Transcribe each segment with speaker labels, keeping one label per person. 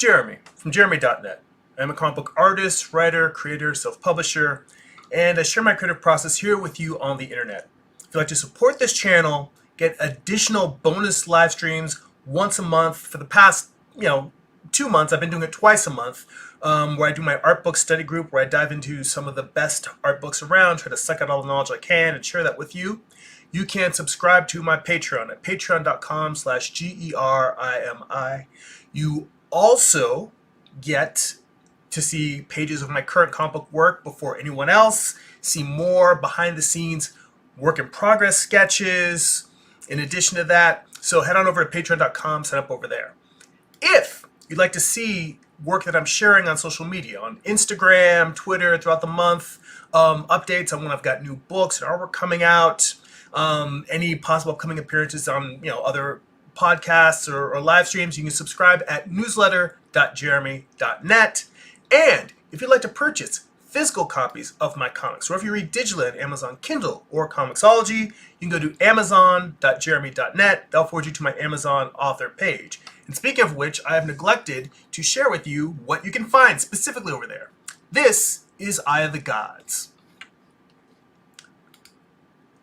Speaker 1: Jeremy from Jeremy.net. I'm a comic book artist, writer, creator, self-publisher, and I share my creative process here with you on the internet. If you'd like to support this channel, get additional bonus live streams once a month for the past, 2 months. I've been doing it twice a month, where I do my art book study group, where I dive into some of the best art books around, try to suck out all the knowledge I can and share that with you. You can subscribe to my Patreon at patreon.com/GERIMI. You also get to see pages of my current comic book work before anyone else, see more behind the scenes work in progress sketches in addition to that. So head on over to patreon.com, sign up over there. If you'd like to see work that I'm sharing on social media, on Instagram, Twitter, throughout the month, updates on when I've got new books and artwork coming out, any possible upcoming appearances on other podcasts or live streams, you can subscribe at newsletter.jeremy.net. And if you'd like to purchase physical copies of my comics, or if you read digitally on Amazon Kindle or Comixology, you can go to amazon.jeremy.net. They'll forward you to my Amazon author page. And speaking of which, I have neglected to share with you what you can find specifically over there. This is Eye of the Gods.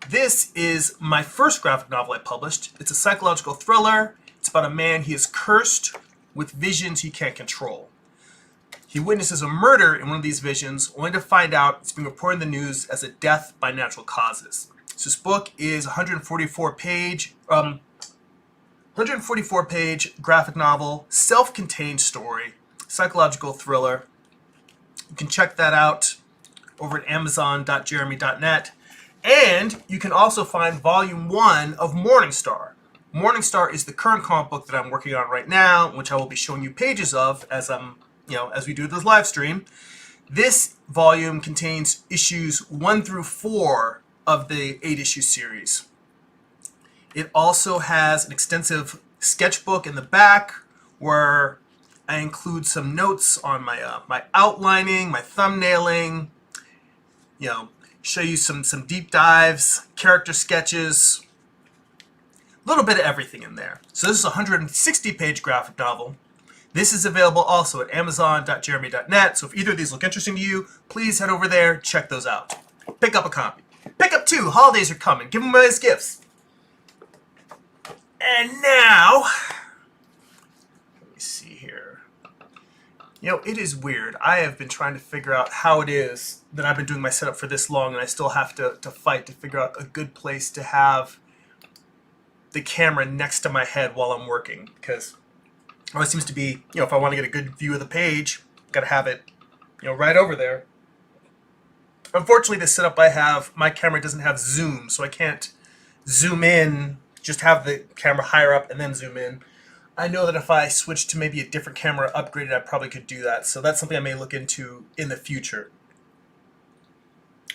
Speaker 1: This is my first graphic novel I published. It's a psychological thriller. It's about a man he is cursed with visions he can't control. He witnesses a murder in one of these visions, only to find out it's being reported in the news as a death by natural causes. So this book is 144-page graphic novel, self-contained story, psychological thriller. You can check that out over at amazon.jeremy.net. And you can also find Volume 1 of Morningstar. Morningstar is the current comic book that I'm working on right now, which I will be showing you pages of as we do this live stream. This volume contains issues 1 through 4 of the 8-issue series. It also has an extensive sketchbook in the back where I include some notes on my my outlining, my thumbnailing, show you some deep dives, character sketches, a little bit of everything in there. So this is a 160-page graphic novel. This is available also at amazon.jeremy.net. So if either of these look interesting to you, please head over there, check those out. Pick up a copy. Pick up 2. Holidays are coming. Give them away as gifts. And now, let me see here. It is weird. I have been trying to figure out how it is that I've been doing my setup for this long, and I still have to fight to figure out a good place to have the camera next to my head while I'm working. Because it always seems to be, if I want to get a good view of the page, I've got to have it, right over there. Unfortunately, the setup I have, my camera doesn't have zoom, so I can't zoom in, just have the camera higher up and then zoom in. I know that if I switched to maybe a different camera, upgraded, I probably could do that. So that's something I may look into in the future.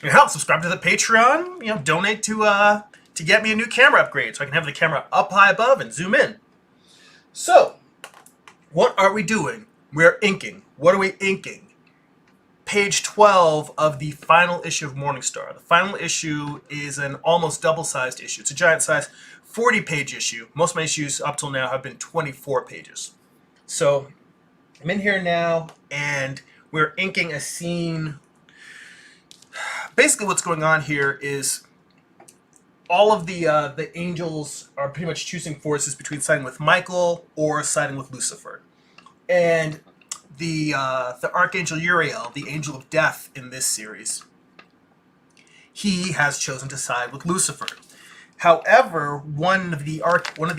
Speaker 1: And help, subscribe to the Patreon, donate to get me a new camera upgrade so I can have the camera up high above and zoom in. So, what are we doing? We're inking. What are we inking? Page 12 of the final issue of Morningstar. The final issue is an almost double-sized issue. It's a giant size 40-page issue. Most of my issues up till now have been 24 pages. So I'm in here now, and we're inking a scene. Basically what's going on here is all of the angels are pretty much choosing forces between siding with Michael or siding with Lucifer. And the Archangel Uriel, the angel of death in this series, he has chosen to side with Lucifer. However, one of the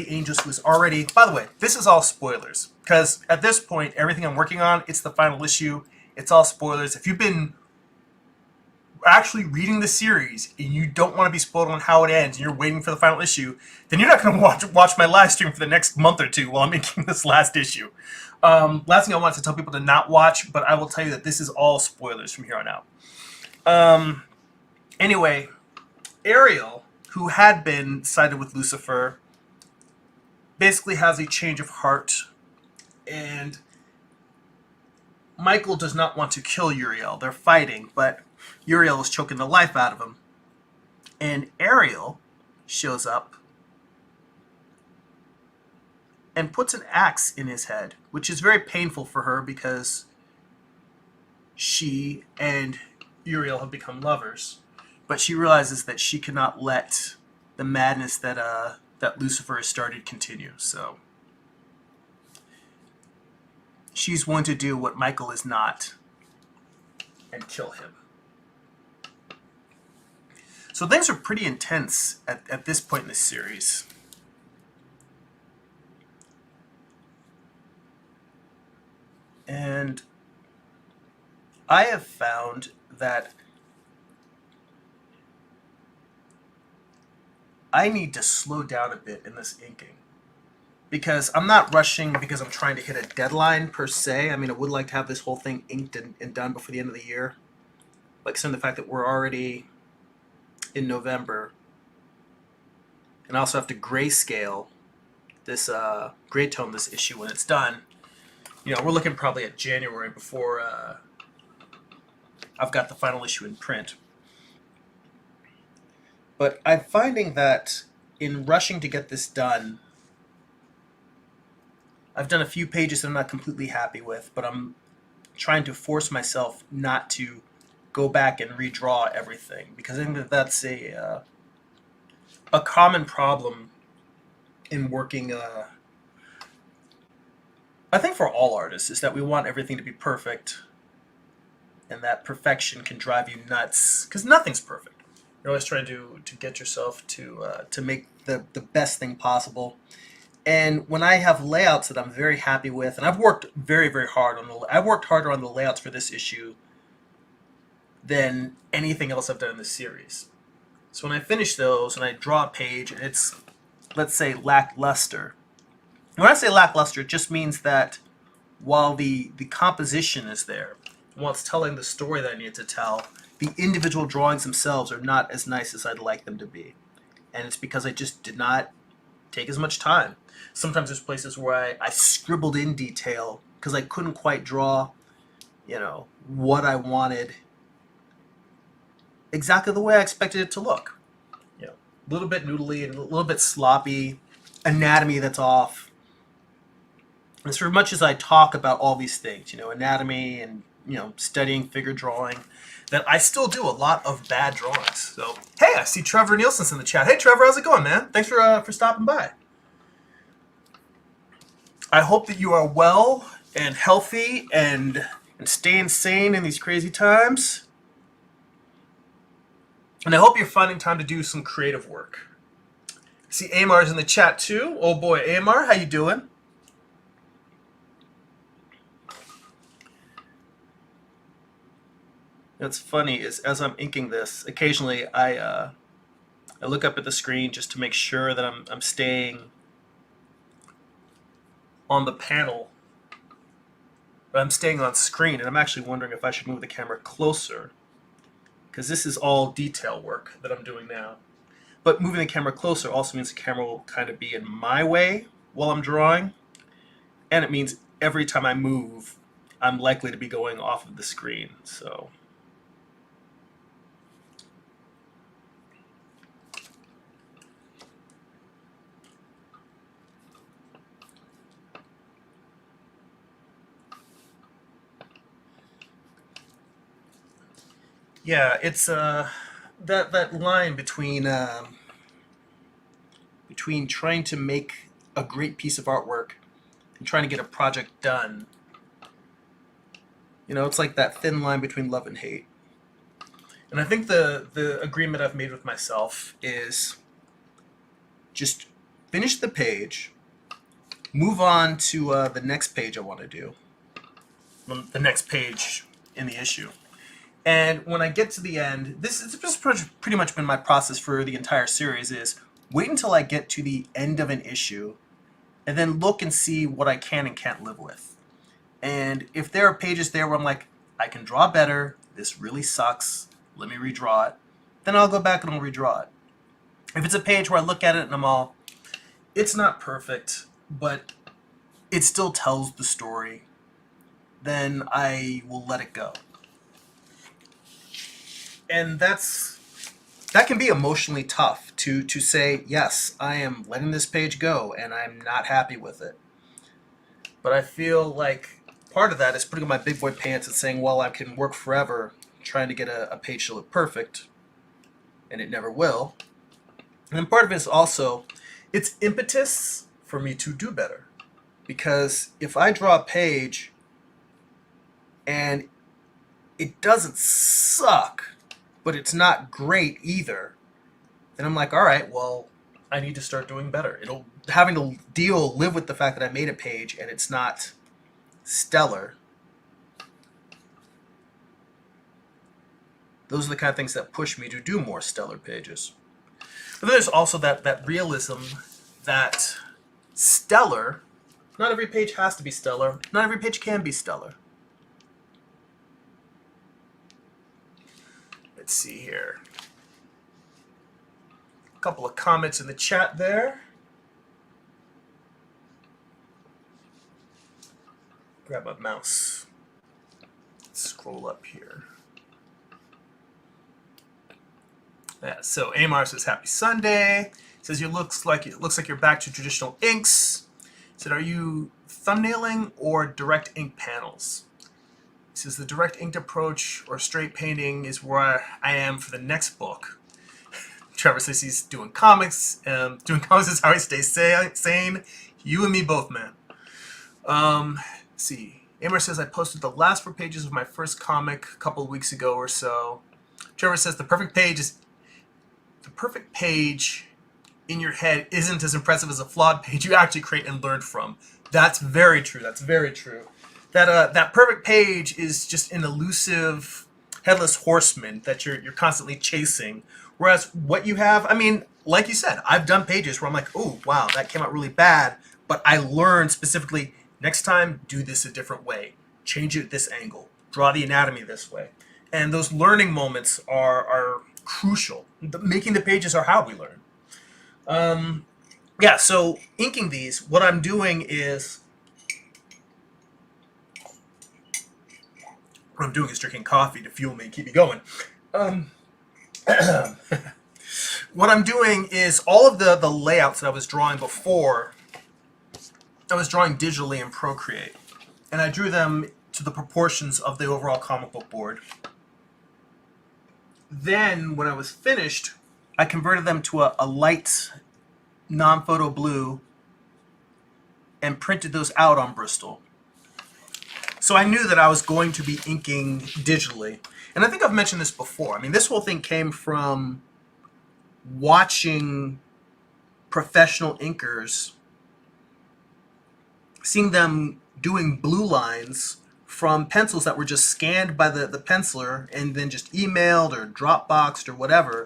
Speaker 1: angels who is already, by the way, this is all spoilers, because at this point, everything I'm working on, it's the final issue. It's all spoilers. If you've been actually reading the series and you don't want to be spoiled on how it ends and you're waiting for the final issue, then you're not going to watch my live stream for the next month or 2 while I'm making this last issue. Last thing I want to tell people to not watch, but I will tell you that this is all spoilers from here on out. Anyway, Ariel, who had been sided with Lucifer, basically has a change of heart, and Michael does not want to kill Uriel. They're fighting, but Uriel is choking the life out of him. And Ariel shows up and puts an axe in his head, which is very painful for her because she and Uriel have become lovers. But she realizes that she cannot let the madness that Lucifer has started continue. So she's going to do what Michael is not and kill him. So things are pretty intense at this point in the series. And I have found that I need to slow down a bit in this inking. Because I'm not rushing because I'm trying to hit a deadline per se. I mean, I would like to have this whole thing inked and done before the end of the year. Like, some of the fact that we're already in November. And I also have to grayscale this gray tone this issue when it's done. You know, we're looking probably at January before I've got the final issue in print. But I'm finding that in rushing to get this done, I've done a few pages that I'm not completely happy with, but I'm trying to force myself not to go back and redraw everything, because I think that that's a common problem in working. I think for all artists is that we want everything to be perfect, and that perfection can drive you nuts because nothing's perfect. You're always trying to get yourself to make the best thing possible. And when I have layouts that I'm very happy with, and I've worked very, very hard on I've worked harder on the layouts for this issue than anything else I've done in this series. So when I finish those and I draw a page and it's, let's say, lackluster. And when I say lackluster, it just means that while the composition is there, while it's telling the story that I need to tell, the individual drawings themselves are not as nice as I'd like them to be. And it's because I just did not take as much time. Sometimes there's places where I scribbled in detail because I couldn't quite draw, you know, what I wanted exactly the way I expected it to look. You know, a little bit noodly and a little bit sloppy, anatomy that's off. As for much as I talk about all these things, you know, anatomy and, you know, studying figure drawing, that I still do a lot of bad drawings. So, hey, I see Trevor Nielsen's in the chat. Hey, Trevor, how's it going, man? Thanks for stopping by. I hope that you are well and healthy and staying sane in these crazy times. And I hope you're finding time to do some creative work. See, Amar's in the chat too. Oh boy, Amar, how you doing? What's funny is as I'm inking this, occasionally I look up at the screen just to make sure that I'm staying on the panel. But I'm staying on screen, and I'm actually wondering if I should move the camera closer, because this is all detail work that I'm doing now. But moving the camera closer also means the camera will kind of be in my way while I'm drawing, and it means every time I move, I'm likely to be going off of the screen. So yeah, it's that line between trying to make a great piece of artwork and trying to get a project done. You know, it's like that thin line between love and hate. And I think the agreement I've made with myself is just finish the page, move on to the next page I want to do, the next page in the issue. And when I get to the end, this has pretty much been my process for the entire series, is wait until I get to the end of an issue and then look and see what I can and can't live with. And if there are pages there where I'm like, I can draw better, this really sucks, let me redraw it, then I'll go back and I'll redraw it. If it's a page where I look at it and I'm all, it's not perfect, but it still tells the story, then I will let it go. And that can be emotionally tough to say, yes, I am letting this page go and I'm not happy with it. But I feel like part of that is putting on my big boy pants and saying, well, I can work forever trying to get a page to look perfect, and it never will. And then part of it is also, it's impetus for me to do better. Because if I draw a page and it doesn't suck, but it's not great either, then I'm like, all right, well, I need to start doing better. Having to live with the fact that I made a page and it's not stellar. Those are the kind of things that push me to do more stellar pages. But then there's also that realism that stellar, not every page has to be stellar. Not every page can be stellar. Let's see here. A couple of comments in the chat there. Grab my mouse. Scroll up here. Yeah, so Amar says happy Sunday. Says it looks like you're back to traditional inks. Said, are you thumbnailing or direct ink panels? He says the direct inked approach or straight painting is where I am for the next book. Trevor says he's doing comics. Doing comics is how he stays sane. You and me both, man. Let's see. Amar says I posted the last 4 pages of my first comic a couple of weeks ago or so. Trevor says the perfect page in your head isn't as impressive as a flawed page you actually create and learn from. That's very true. That's very true. That perfect page is just an elusive headless horseman that you're constantly chasing. Whereas what you have, I mean, like you said, I've done pages where I'm like, oh wow, that came out really bad, but I learned specifically next time do this a different way, change it at this angle, draw the anatomy this way, and those learning moments are crucial. Making the pages are how we learn. Yeah, so inking these, what I'm doing is drinking coffee to fuel me and keep me going. What I'm doing is all of the layouts that I was drawing before, I was drawing digitally in Procreate. And I drew them to the proportions of the overall comic book board. Then, when I was finished, I converted them to a light non-photo blue and printed those out on Bristol. So I knew that I was going to be inking digitally. And I think I've mentioned this before. I mean, this whole thing came from watching professional inkers, seeing them doing blue lines from pencils that were just scanned by the penciler and then just emailed or Dropboxed or whatever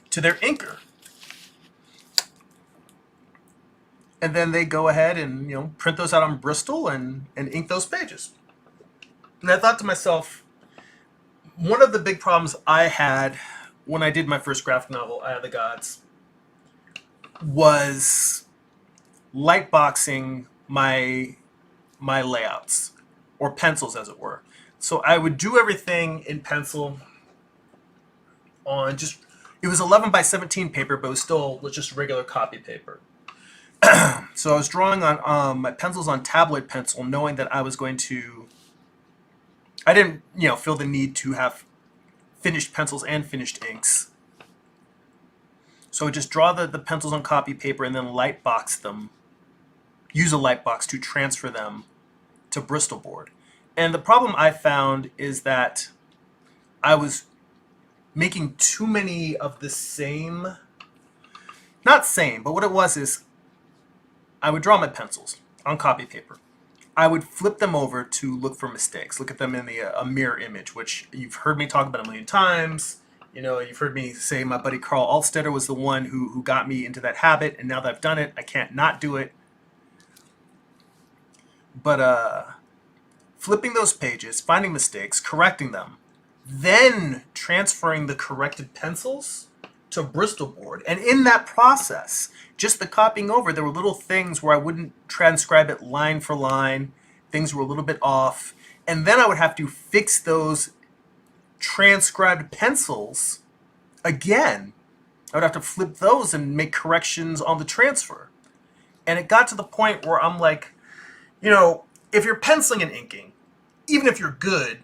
Speaker 1: to their inker. And then they go ahead and print those out on Bristol and ink those pages. And I thought to myself, one of the big problems I had when I did my first graphic novel, Eye of the Gods, was lightboxing my layouts, or pencils as it were. So I would do everything in pencil on it was 11 by 17 paper, but it was still just regular copy paper. So I was drawing on my pencils on tabloid pencil, knowing that I didn't feel the need to have finished pencils and finished inks. So I would just draw the pencils on copy paper and then lightbox them, use a lightbox to transfer them to Bristol board. And the problem I found is that I was making too many of the same, not same, but what it was is I would draw my pencils on copy paper. I would flip them over to look for mistakes, look at them in a mirror image, which you've heard me talk about a million times. You've heard me say my buddy Carl Altstetter was the one who got me into that habit, and now that I've done it, I can't not do it. But flipping those pages, finding mistakes, correcting them, then transferring the corrected pencils to Bristol board. And in that process, just the copying over, there were little things where I wouldn't transcribe it line for line. Things were a little bit off. And then I would have to fix those transcribed pencils again. I would have to flip those and make corrections on the transfer. And it got to the point where I'm like, you know, if you're penciling and inking, even if you're good,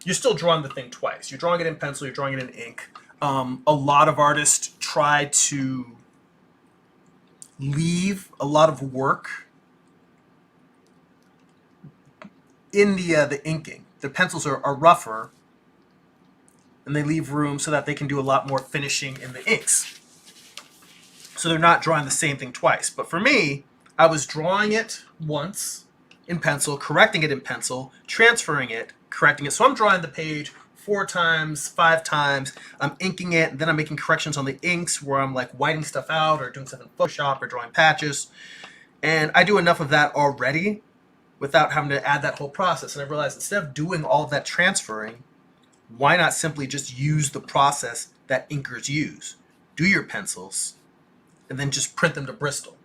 Speaker 1: you're still drawing the thing twice. You're drawing it in pencil, you're drawing it in ink. A lot of artists try to leave a lot of work in the inking. The pencils are rougher, and they leave room so that they can do a lot more finishing in the inks. So they're not drawing the same thing twice. But for me, I was drawing it once in pencil, correcting it in pencil, transferring it, correcting it. So I'm drawing the page 4 times, 5 times. I'm inking it, and then I'm making corrections on the inks where I'm like whiting stuff out or doing stuff in Photoshop or drawing patches. And I do enough of that already without having to add that whole process. And I realized instead of doing all of that transferring, why not simply just use the process that inkers use? Do your pencils, and then just print them to Bristol.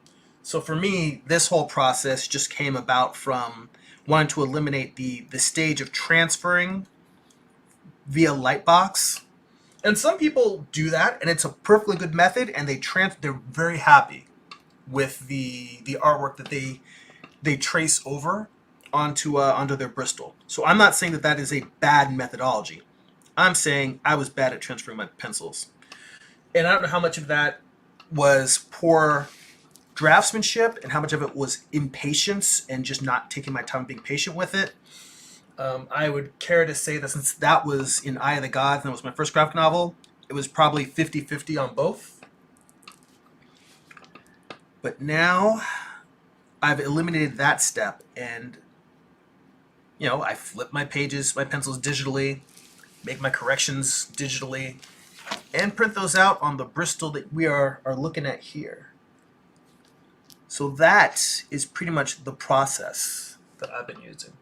Speaker 1: So for me, this whole process just came about from wanting to eliminate the stage of transferring via Lightbox. And some people do that, and it's a perfectly good method, and they're very happy with the artwork that they trace over onto their Bristol. So I'm not saying that that is a bad methodology. I'm saying I was bad at transferring my pencils. And I don't know how much of that was poor draftsmanship and how much of it was impatience and just not taking my time being patient with it. I would care to say that since that was in Eye of the Gods and that was my first graphic novel, it was probably 50-50 on both. But now I've eliminated that step, and you know, I flip my pages, my pencils digitally, make my corrections digitally, and print those out on the Bristol that we are looking at here. So that is pretty much the process that I've been using.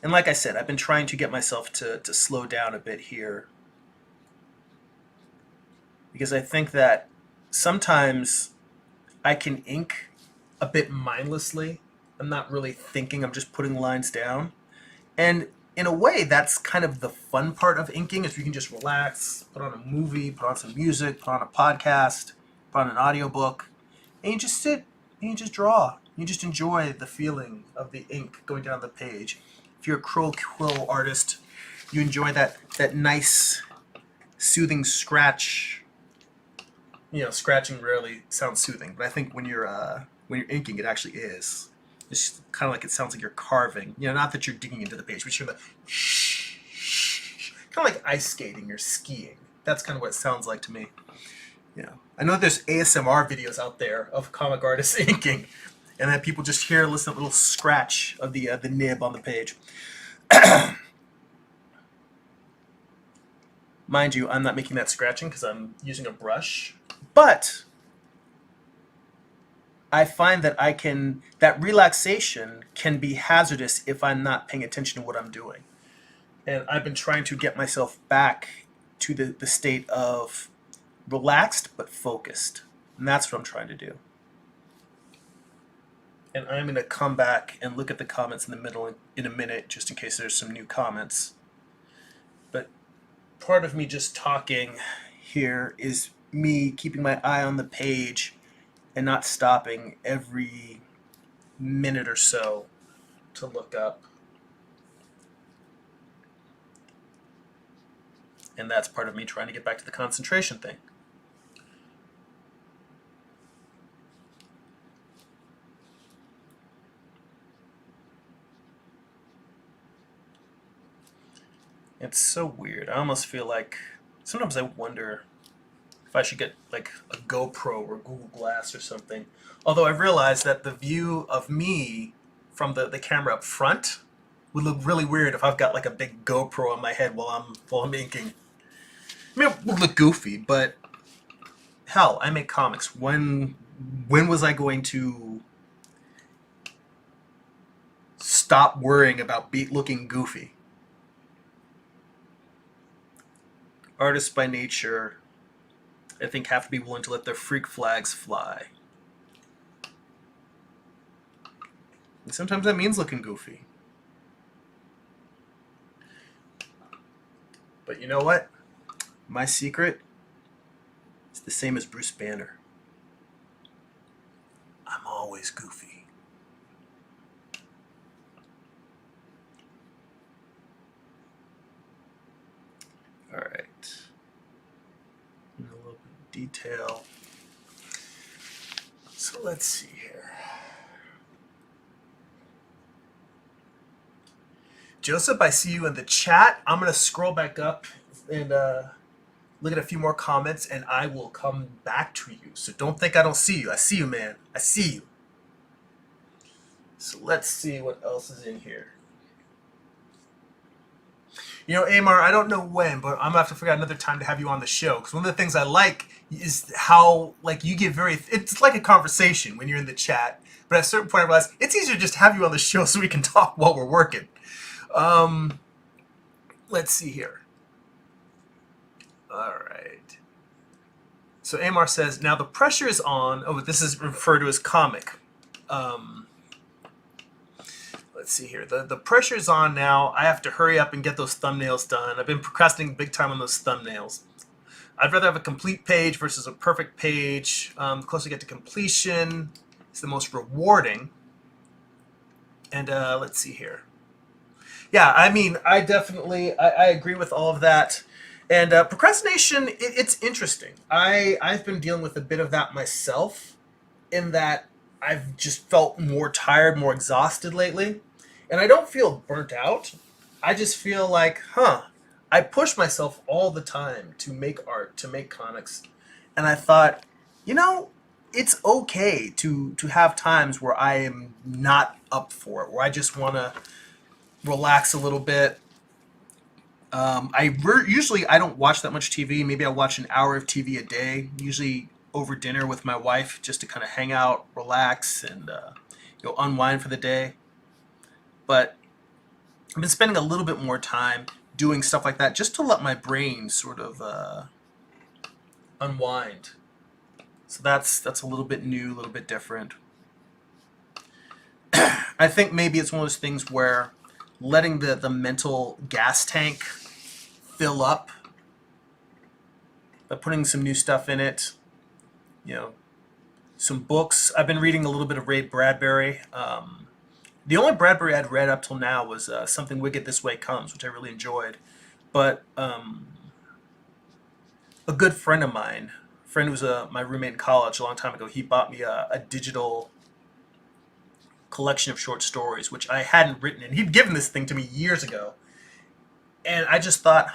Speaker 1: And like I said, I've been trying to get myself to slow down a bit here, because I think that sometimes I can ink a bit mindlessly. I'm not really thinking, I'm just putting lines down. And in a way, that's kind of the fun part of inking, is you can just relax, put on a movie, put on some music, put on a podcast, put on an audiobook, and you just sit and you just draw. You just enjoy the feeling of the ink going down the page. If you're a crow quill artist, you enjoy that nice, soothing scratch. You know, scratching rarely sounds soothing, but I think when you're inking, it actually is. It's kind of like it sounds like you're carving. You know, not that you're digging into the page, but you're the shh, shh, kind of like ice skating or skiing. That's kind of what it sounds like to me. You know, I know there's ASMR videos out there of comic artists inking, and then people just listen to a little scratch of the nib on the page. Mind you, I'm not making that scratching because I'm using a brush, but I find that that relaxation can be hazardous if I'm not paying attention to what I'm doing. And I've been trying to get myself back to the state of relaxed but focused. And that's what I'm trying to do. And I'm going to come back and look at the comments in the middle in a minute, just in case there's some new comments. But part of me just talking here is me keeping my eye on the page and not stopping every minute or so to look up. And that's part of me trying to get back to the concentration thing. It's so weird. I almost feel like sometimes I wonder if I should get like a GoPro or Google Glass or something. Although I realized that the view of me from the camera up front would look really weird if I've got like a big GoPro on my head while I'm inking. I mean, it would look goofy, but hell, I make comics. When was I going to stop worrying about looking goofy? Artists by nature, I think, have to be willing to let their freak flags fly. And sometimes that means looking goofy. But you know what? My secret is the same as Bruce Banner. always goofy. All right. A little bit of detail. So let's see here. Joseph, I see you in the chat. I'm going to scroll back up and look at a few more comments, and I will come back to you. So don't think I don't see you. I see you, man. I see you. So let's see what else is in here. You know, Amar, I don't know when, but I'm going to have to figure out another time to have you on the show. Because one of the things I like is how, like, you get very... It's like a conversation when you're in the chat. But at a certain point, I realize it's easier just to have you on the show so we can talk while we're working. Let's see here. All right. So Amar says, now the pressure is on. Oh, this is referred to as comic. Let's see here. The pressure is on now. I have to hurry up and get those thumbnails done. I've been procrastinating big time on those thumbnails. I'd rather have a complete page versus a perfect page. The closer I get to completion, it's the most rewarding. And let's see here. Yeah, I mean, I definitely, I agree with all of that. And procrastination, it's interesting. I've been dealing with a bit of that myself in that I've just felt more tired, more exhausted lately. And I don't feel burnt out. I just feel like, I push myself all the time to make art, to make comics. And I thought, you know, it's okay to have times where I am not up for it, where I just want to relax a little bit. Usually I don't watch that much TV. Maybe I watch an hour of TV a day, usually over dinner with my wife, just to kind of hang out, relax, and unwind for the day. But I've been spending a little bit more time doing stuff like that just to let my brain sort of unwind. So that's a little bit new, a little bit different. I think maybe it's one of those things where letting the mental gas tank fill up by putting some new stuff in it, some books. I've been reading a little bit of Ray Bradbury. The only Bradbury I'd read up till now was Something Wicked This Way Comes, which I really enjoyed. But a good friend of mine, who was my roommate in college a long time ago, he bought me a digital collection of short stories, which I hadn't written. And he'd given this thing to me years ago. And I just thought,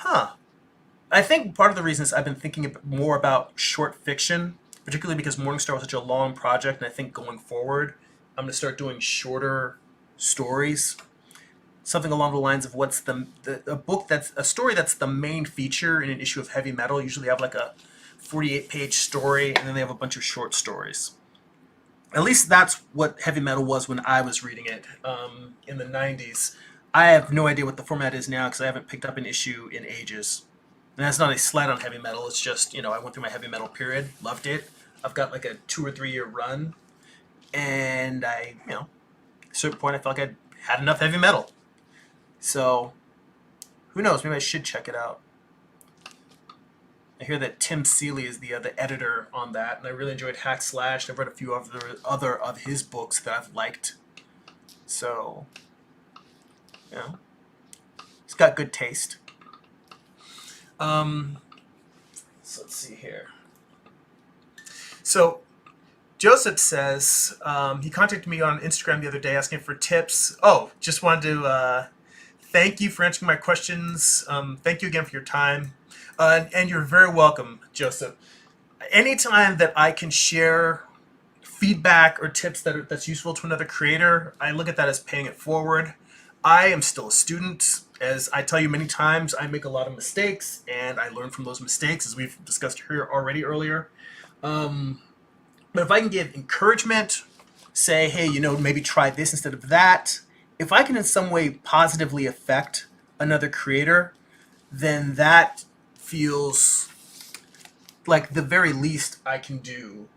Speaker 1: I think part of the reason is I've been thinking more about short fiction, particularly because Morningstar was such a long project. And I think going forward, I'm going to start doing shorter stories. Something along the lines of what's a book that's a story that's the main feature in an issue of Heavy Metal. Usually have like a 48-page story, and then they have a bunch of short stories. At least that's what Heavy Metal was when I was reading it in the 90s. I have no idea what the format is now because I haven't picked up an issue in ages. And that's not a slight on Heavy Metal. It's just, I went through my Heavy Metal period, loved it. I've got like a 2 or 3 year run. And I, at a certain point, I felt like I'd had enough Heavy Metal. So, who knows? Maybe I should check it out. I hear that Tim Seeley is the editor on that, and I really enjoyed Hack Slash. I've read a few other of his books that I've liked. So, he's got good taste. So let's see here. So Joseph says he contacted me on Instagram the other day asking for tips. Oh, just wanted to thank you for answering my questions. Thank you again for your time. And you're very welcome, Joseph. Anytime that I can share feedback or tips that's useful to another creator, I look at that as paying it forward. I am still a student. As I tell you many times, I make a lot of mistakes, and I learn from those mistakes, as we've discussed here already earlier. But if I can give encouragement, say, hey, maybe try this instead of that, if I can in some way positively affect another creator, then that feels like the very least I can do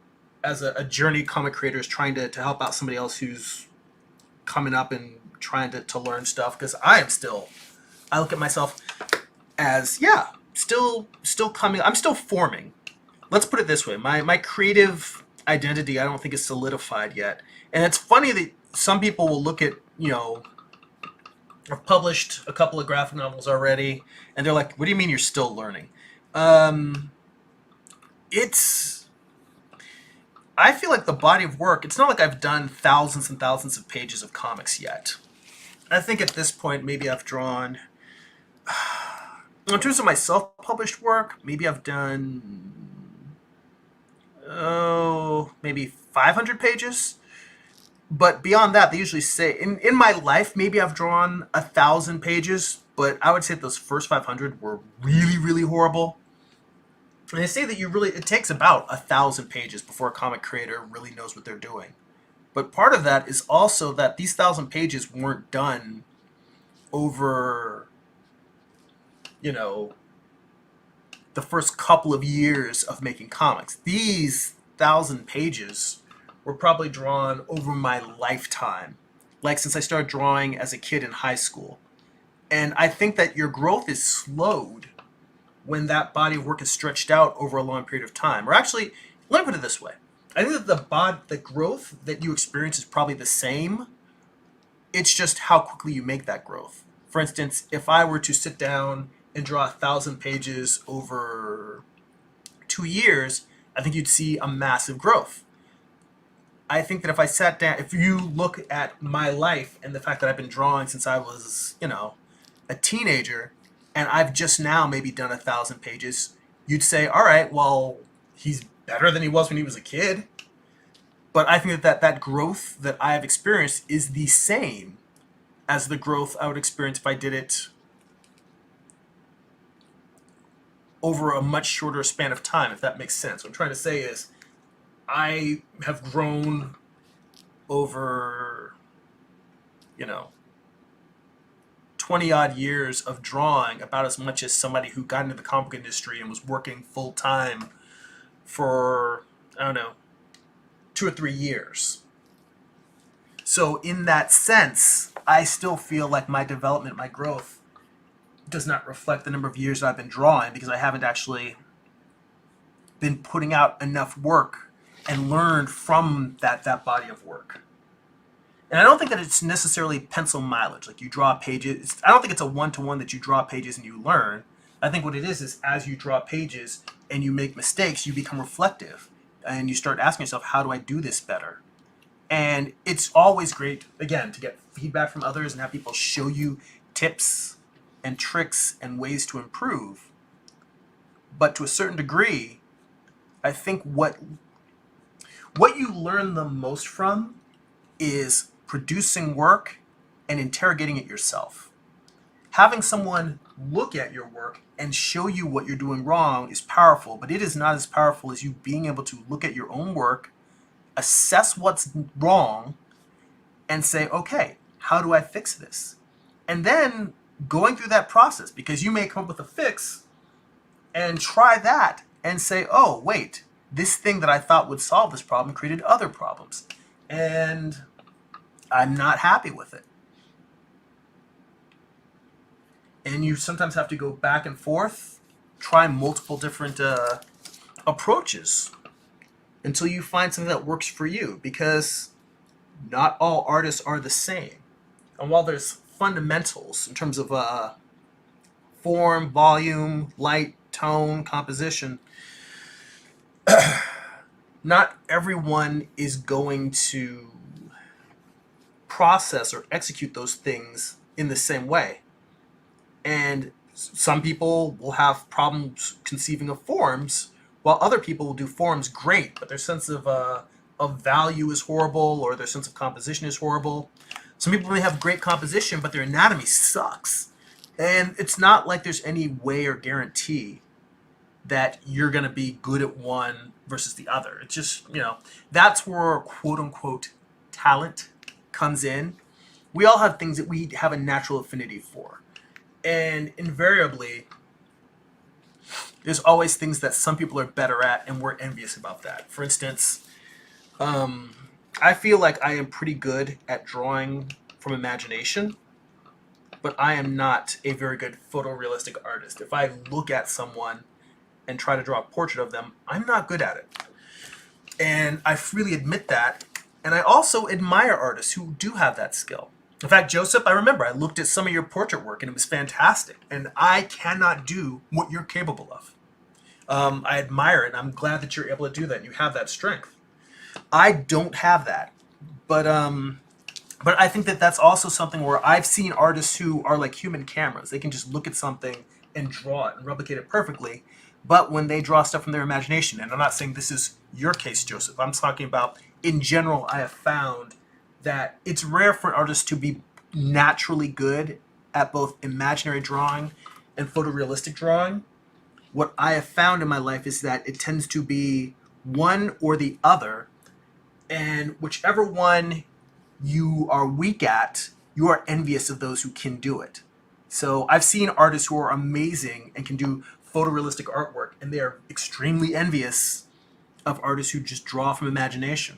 Speaker 1: as a journey comic creator is trying to help out somebody else who's coming up and trying to learn stuff. Because I look at myself as, still coming. I'm still forming. Let's put it this way. My creative identity I don't think is solidified yet. And it's funny that some people will look at, I've published a couple of graphic novels already, and they're like, "What do you mean you're still learning?" Um, it's I feel like the body of work. It's not like I've done thousands and thousands of pages of comics yet. I think at this point, maybe I've drawn. In terms of my self-published work, maybe I've done maybe 500 pages. But beyond that, they usually say in my life, maybe I've drawn 1,000 pages. But I would say those first 500 were really, really horrible. And they say that it takes about 1,000 pages before a comic creator really knows what they're doing. But part of that is also that these 1,000 pages weren't done over, the first couple of years of making comics. These 1,000 pages were probably drawn over my lifetime, like since I started drawing as a kid in high school. And I think that your growth is slowed when that body of work is stretched out over a long period of time. Or actually, let me put it this way. I think that the growth that you experience is probably the same. It's just how quickly you make that growth. For instance, if I were to sit down and draw 1,000 pages over 2 years, I think you'd see a massive growth. I think that if I sat down, if you look at my life and the fact that I've been drawing since I was, a teenager, and I've just now maybe done 1,000 pages, you'd say, all right, well, he's better than he was when he was a kid. But I think that growth that I have experienced is the same as the growth I would experience if I did it over a much shorter span of time, if that makes sense. What I'm trying to say is I have grown over, 20 odd years of drawing about as much as somebody who got into the comic industry and was working full time for, I don't know, 2 or 3 years. So in that sense, I still feel like my development, my growth does not reflect the number of years that I've been drawing, because I haven't actually been putting out enough work and learned from that body of work. And I don't think that it's necessarily pencil mileage. Like you draw pages. I don't think it's a one-to-one that you draw pages and you learn. I think what it is as you draw pages and you make mistakes, you become reflective. And you start asking yourself, how do I do this better? And it's always great, again, to get feedback from others and have people show you tips and tricks and ways to improve. But to a certain degree, I think what you learn the most from is producing work and interrogating it yourself. Having someone look at your work and show you what you're doing wrong is powerful, but it is not as powerful as you being able to look at your own work, assess what's wrong, and say, okay, how do I fix this? And then going through that process, because you may come up with a fix and try that and say, oh, wait, this thing that I thought would solve this problem created other problems. And I'm not happy with it. And you sometimes have to go back and forth, try multiple different approaches until you find something that works for you, because not all artists are the same. And while there's fundamentals in terms of form, volume, light, tone, composition, not everyone is going to process or execute those things in the same way. And some people will have problems conceiving of forms, while other people will do forms great, but their sense of value is horrible, or their sense of composition is horrible. Some people may have great composition, but their anatomy sucks. And it's not like there's any way or guarantee that you're going to be good at one versus the other. It's just, that's where quote unquote talent comes in. We all have things that we have a natural affinity for. And invariably, there's always things that some people are better at, and we're envious about that. For instance, I feel like I am pretty good at drawing from imagination, but I am not a very good photorealistic artist. If I look at someone and try to draw a portrait of them, I'm not good at it. And I freely admit that. And I also admire artists who do have that skill. In fact, Joseph, I remember I looked at some of your portrait work and it was fantastic. And I cannot do what you're capable of. I admire it, and I'm glad that you're able to do that. You have that strength. I don't have that, but I think that that's also something where I've seen artists who are like human cameras. They can just look at something and draw it and replicate it perfectly. But when they draw stuff from their imagination, and I'm not saying this is your case, Joseph. I'm talking about in general. I have found that it's rare for an artist to be naturally good at both imaginary drawing and photorealistic drawing. What I have found in my life is that it tends to be one or the other, and whichever one you are weak at, you are envious of those who can do it. So I've seen artists who are amazing and can do photorealistic artwork, and they are extremely envious of artists who just draw from imagination.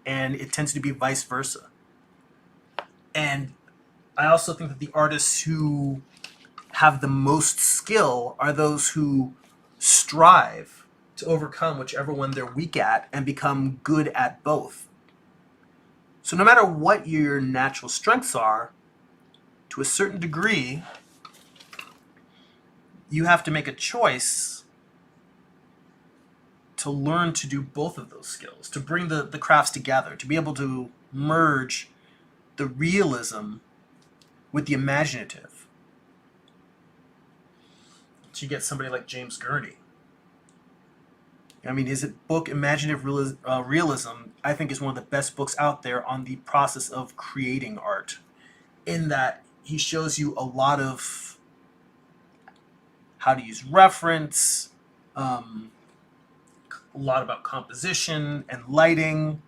Speaker 1: And it tends to be vice versa. And I also think that the artists who have the most skill are those who strive to overcome whichever one they're weak at and become good at both. So no matter what your natural strengths are, to a certain degree, you have to make a choice to learn to do both of those skills, to bring the crafts together, to be able to merge the realism with the imaginative. So you get somebody like James Gurney. I mean, his book, Imaginative Realism, I think is one of the best books out there on the process of creating art, in that he shows you a lot of how to use reference, a lot about composition and lighting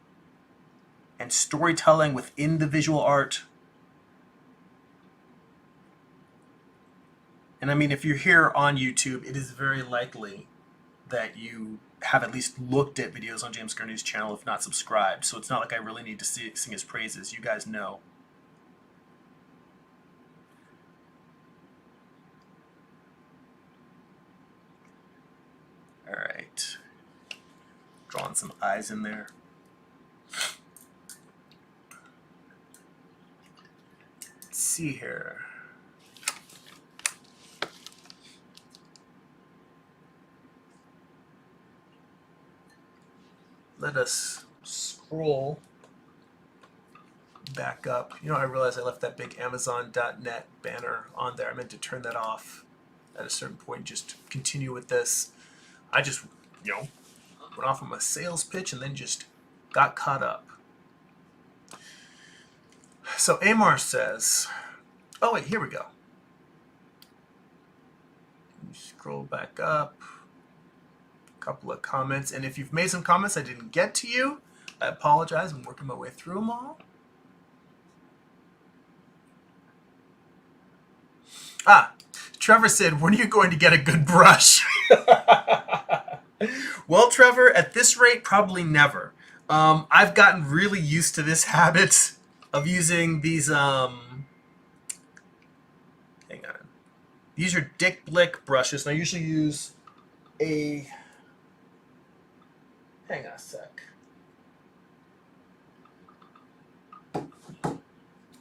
Speaker 1: and storytelling within the visual art. And I mean, if you're here on YouTube, it is very likely that you have at least looked at videos on James Gurney's channel, if not subscribed. So it's not like I really need to sing his praises. You guys know. All right. Drawing some eyes in there. Let's see here. Let us scroll back up. You know, I realized I left that big Amazon.net banner on there. I meant to turn that off at a certain point, just continue with this. I just, went off on a sales pitch and then just got caught up. So Amar says, oh wait, here we go. Scroll back up. Couple of comments, and if you've made some comments I didn't get to you, I apologize. I'm working my way through them all. Trevor said, when are you going to get a good brush? Well, Trevor, at this rate, probably never. I've gotten really used to this habit of using these, hang on. These are Blick brushes, and I usually use a, hang on a sec.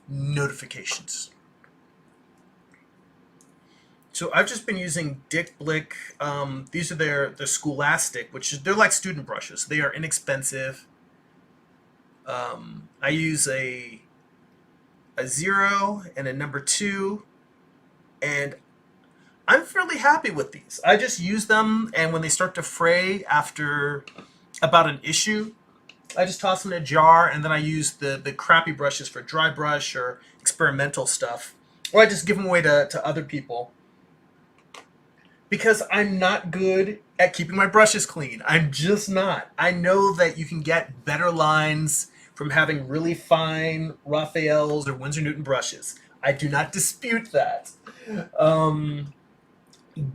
Speaker 1: Notifications. So I've just been using Blick. These are their Scholastic, which is, they're like student brushes. They are inexpensive. I use a 0 and a number 2, and I'm fairly happy with these. I just use them, and when they start to fray after about an issue, I just toss them in a jar, and then I use the crappy brushes for dry brush or experimental stuff, or I just give them away to other people, because I'm not good at keeping my brushes clean. I'm just not. I know that you can get better lines from having really fine Raphael's or Winsor Newton brushes. I do not dispute that.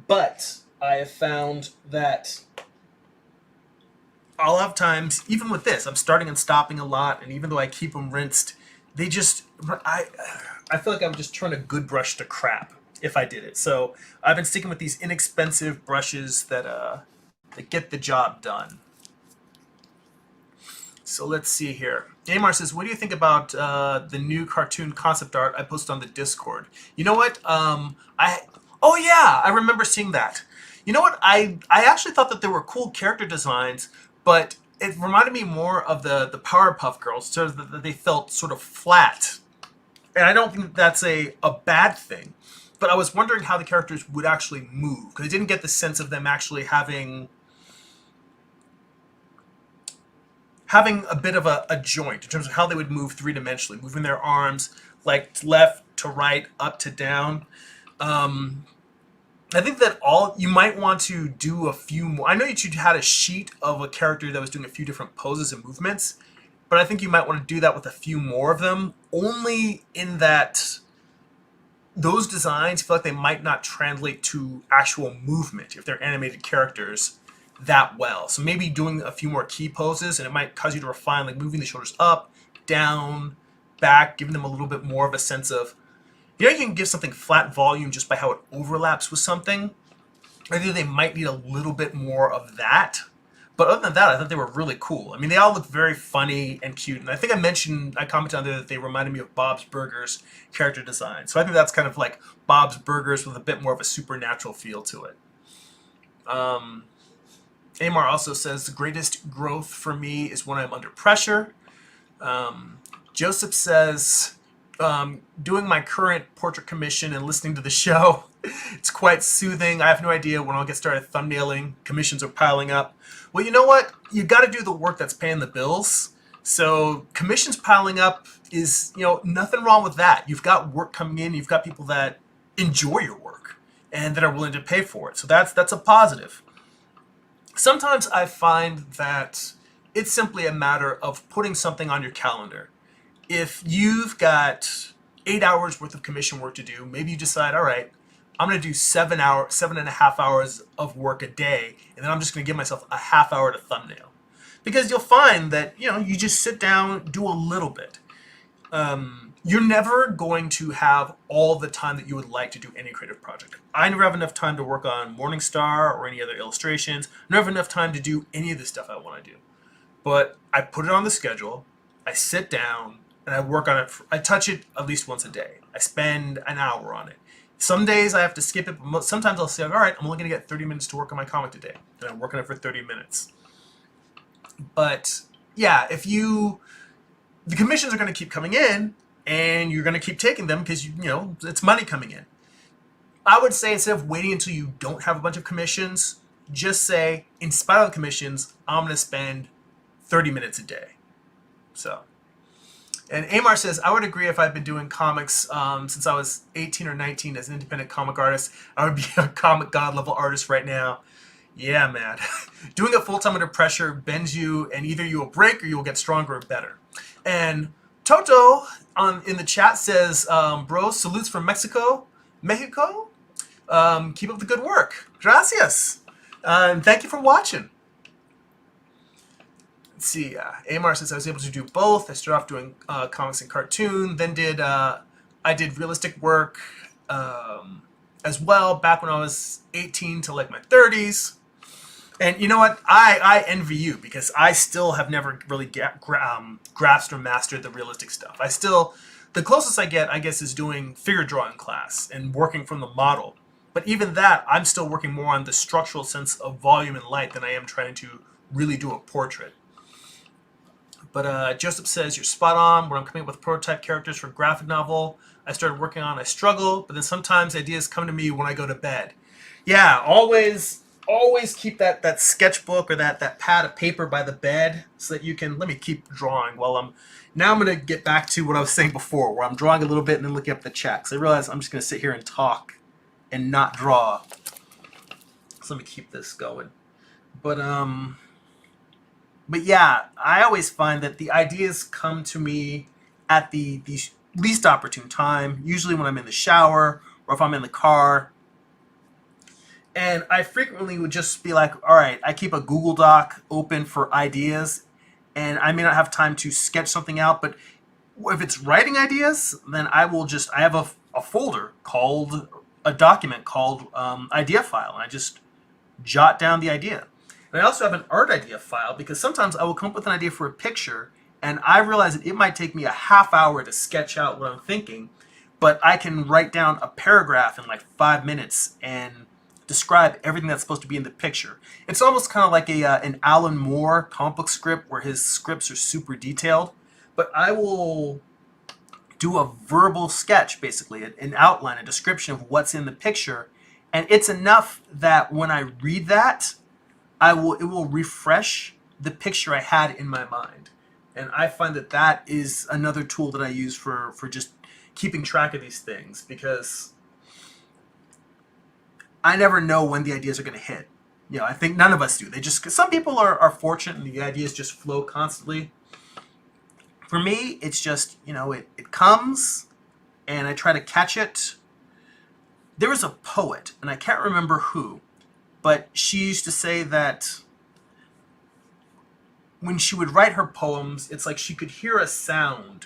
Speaker 1: But I have found that a lot of times, even with this, I'm starting and stopping a lot, and even though I keep them rinsed, they just, I feel like I would just turn a good brush to crap if I did it. So I've been sticking with these inexpensive brushes that get the job done. So let's see here. Amar says, what do you think about the new cartoon concept art I posted on the Discord? You know what? Oh yeah, I remember seeing that. You know what? I actually thought that there were cool character designs, but it reminded me more of the Powerpuff Girls, so that they felt sort of flat. And I don't think that's a bad thing. But I was wondering how the characters would actually move, because I didn't get the sense of them actually having a bit of a joint in terms of how they would move three-dimensionally, moving their arms like left to right, up to down. I think that you might want to do a few more. I know you had a sheet of a character that was doing a few different poses and movements, but I think you might want to do that with a few more of them, only in that those designs feel like they might not translate to actual movement if they're animated characters that well. So maybe doing a few more key poses, and it might cause you to refine, like moving the shoulders up, down, back, giving them a little bit more of a sense of, you can give something flat volume just by how it overlaps with something. I think they might need a little bit more of that. But other than that, I thought they were really cool. I mean, they all look very funny and cute. And I think I commented on there that they reminded me of Bob's Burgers character design. So I think that's kind of like Bob's Burgers with a bit more of a supernatural feel to it. Amar also says, the greatest growth for me is when I'm under pressure. Joseph says, doing my current portrait commission and listening to the show, it's quite soothing. I have no idea when I'll get started thumbnailing. Commissions are piling up. Well, you know what? You got to do the work that's paying the bills. So commissions piling up is, nothing wrong with that. You've got work coming in. You've got people that enjoy your work and that are willing to pay for it. So that's a positive. Sometimes I find that it's simply a matter of putting something on your calendar. If you've got 8 hours worth of commission work to do, maybe you decide, all right, I'm going to do 7.5 hours of work a day, and then I'm just going to give myself a half hour to thumbnail. Because you'll find that, you just sit down, do a little bit. You're never going to have all the time that you would like to do any creative project. I never have enough time to work on Morningstar or any other illustrations. I never have enough time to do any of the stuff I want to do. But I put it on the schedule, I sit down, and I work on it. I touch it at least once a day. I spend an hour on it. Some days I have to skip it, but sometimes I'll say, all right, I'm only going to get 30 minutes to work on my comic today. And I'm working on it for 30 minutes. But yeah, the commissions are going to keep coming in, and you're going to keep taking them because, it's money coming in. I would say instead of waiting until you don't have a bunch of commissions, just say, in spite of the commissions, I'm going to spend 30 minutes a day. So, and Amar says, I would agree if I've been doing comics since I was 18 or 19 as an independent comic artist. I would be a comic god level artist right now. Yeah, man. Doing it full-time under pressure bends you, and either you will break or you will get stronger or better. And Toto in the chat says, bro, salutes from Mexico. Keep up the good work. Gracias. And thank you for watching. Let's see. Amar says I was able to do both. I started off doing comics and cartoon, then I did realistic work as well back when I was 18 to like my 30s. And you know what? I envy you because I still have never really grasped or mastered the realistic stuff. The closest I get, I guess, is doing figure drawing class and working from the model. But even that, I'm still working more on the structural sense of volume and light than I am trying to really do a portrait. But Joseph says, you're spot on. When I'm coming up with prototype characters for a graphic novel I started working on, I struggle, but then sometimes ideas come to me when I go to bed. Yeah, always keep that sketchbook or that pad of paper by the bed so that you can, let me keep drawing while now I'm going to get back to what I was saying before, where I'm drawing a little bit and then looking up the chat. Because I realize I'm just going to sit here and talk and not draw. So let me keep this going. But yeah, I always find that the ideas come to me at the least opportune time, usually when I'm in the shower or if I'm in the car. And I frequently would just be like, all right, I keep a Google Doc open for ideas, and I may not have time to sketch something out, but if it's writing ideas, then I have a folder a document called idea file, and I just jot down the idea. And And I also have an art idea file because sometimes I will come up with an idea for a picture and I realize that it might take me a half hour to sketch out what I'm thinking, but I can write down a paragraph in like 5 minutes and describe everything that's supposed to be in the picture. It's almost kind of like an Alan Moore comic book script where his scripts are super detailed, but I will do a verbal sketch, basically, an outline, a description of what's in the picture, and it's enough that when I read that, it will refresh the picture I had in my mind. And I find that that is another tool that I use for just keeping track of these things, because I never know when the ideas are going to hit. You know, I think none of us do. Some people are fortunate and the ideas just flow constantly. For me, it's just, it comes and I try to catch it. There was a poet, and I can't remember who, but she used to say that when she would write her poems, it's like she could hear a sound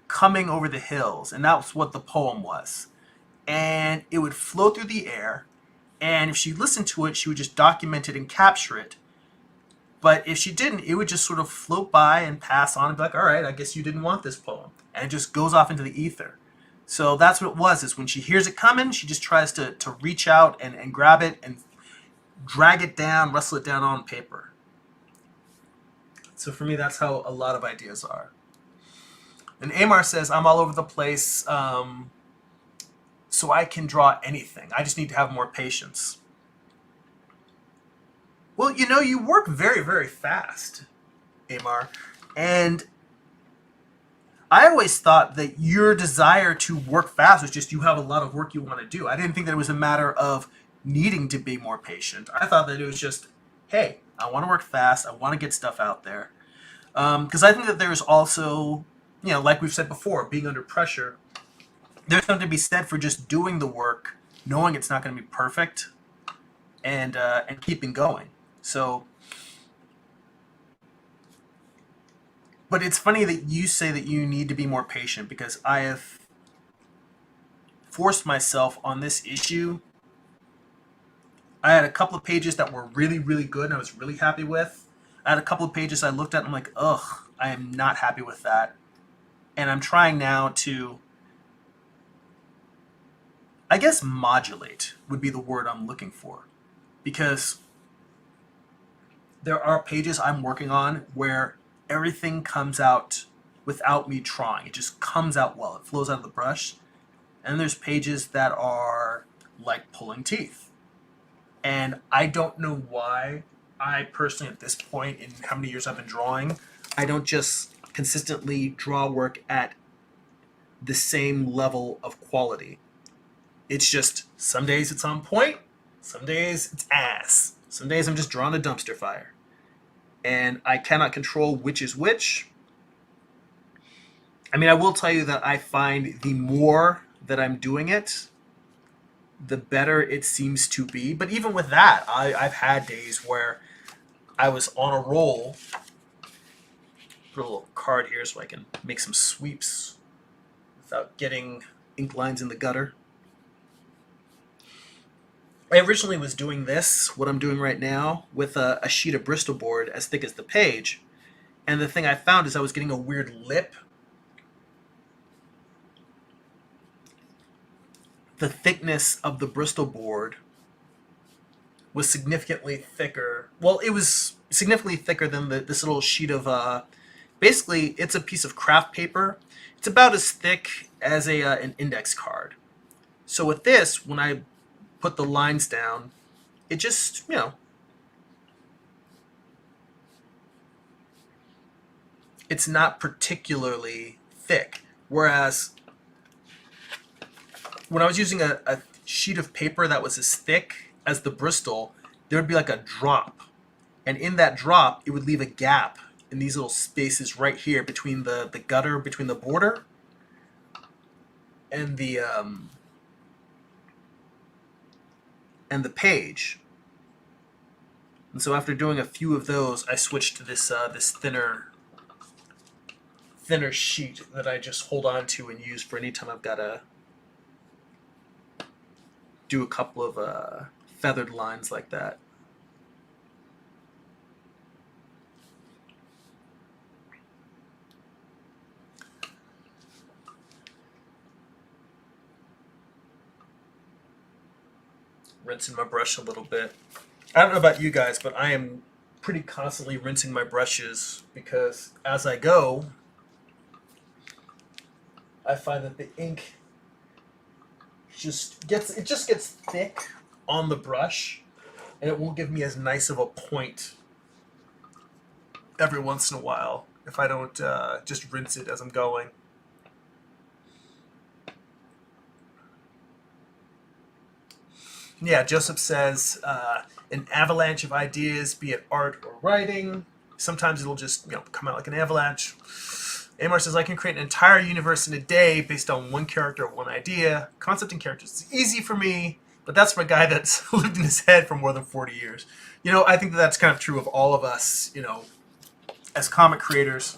Speaker 1: coming over the hills, and that's what the poem was. And it would flow through the air, and if she listened to it, she would just document it and capture it. But if she didn't, it would just sort of float by and pass on and be like, all right, I guess you didn't want this poem. And it just goes off into the ether. So that's what it was, is when she hears it coming, she just tries to reach out and grab it and drag it down, wrestle it down on paper. So for me, that's how a lot of ideas are. And Amar says, I'm all over the place, so I can draw anything. I just need to have more patience. Well, you work very, very fast, Amar. And I always thought that your desire to work fast was just you have a lot of work you want to do. I didn't think that it was a matter of needing to be more patient. I thought that it was just, hey, I want to work fast. I want to get stuff out there. Because I think that there's also, like we've said before, being under pressure, there's something to be said for just doing the work, knowing it's not going to be perfect, and keeping going. So, but it's funny that you say that you need to be more patient, because I have forced myself on this issue. I had a couple of pages that were really, really good and I was really happy with. I had a couple of pages I looked at and I'm like, ugh, I am not happy with that. And I'm trying now to, I guess, modulate would be the word I'm looking for. Because there are pages I'm working on where everything comes out without me trying. It just comes out well. It flows out of the brush. And there's pages that are like pulling teeth. And I don't know why I personally, at this point in how many years I've been drawing, I don't just consistently draw work at the same level of quality. It's just, some days it's on point, some days it's ass. Some days I'm just drawing a dumpster fire. And I cannot control which is which. I mean, I will tell you that I find the more that I'm doing it, the better it seems to be. But even with that, I've had days where I was on a roll. Put a little card here so I can make some sweeps without getting ink lines in the gutter. I originally was doing this, what I'm doing right now, with a sheet of Bristol board as thick as the page. And the thing I found is I was getting a weird lip. The thickness of the Bristol board was significantly thicker. Well, it was significantly thicker than this little sheet of, basically, it's a piece of craft paper. It's about as thick as an index card. So with this, when I put the lines down, it just, it's not particularly thick. Whereas when I was using a sheet of paper that was as thick as the Bristol, there would be like a drop. And in that drop, it would leave a gap in these little spaces right here between the gutter, between the border, and the page. And so after doing a few of those, I switched to this thinner sheet that I just hold on to and use for any time I've got to do a couple of feathered lines like that. rinsing my brush a little bit. I don't know about you guys, but I am pretty constantly rinsing my brushes because as I go, I find that the ink just gets thick on the brush, and it won't give me as nice of a point every once in a while if I don't just rinse it as I'm going. Yeah, Joseph says an avalanche of ideas, be it art or writing. Sometimes it'll just come out like an avalanche. Amar says, I can create an entire universe in a day based on one character or one idea. Concept and characters is easy for me, but that's for a guy that's lived in his head for more than 40 years. I think that's kind of true of all of us, as comic creators.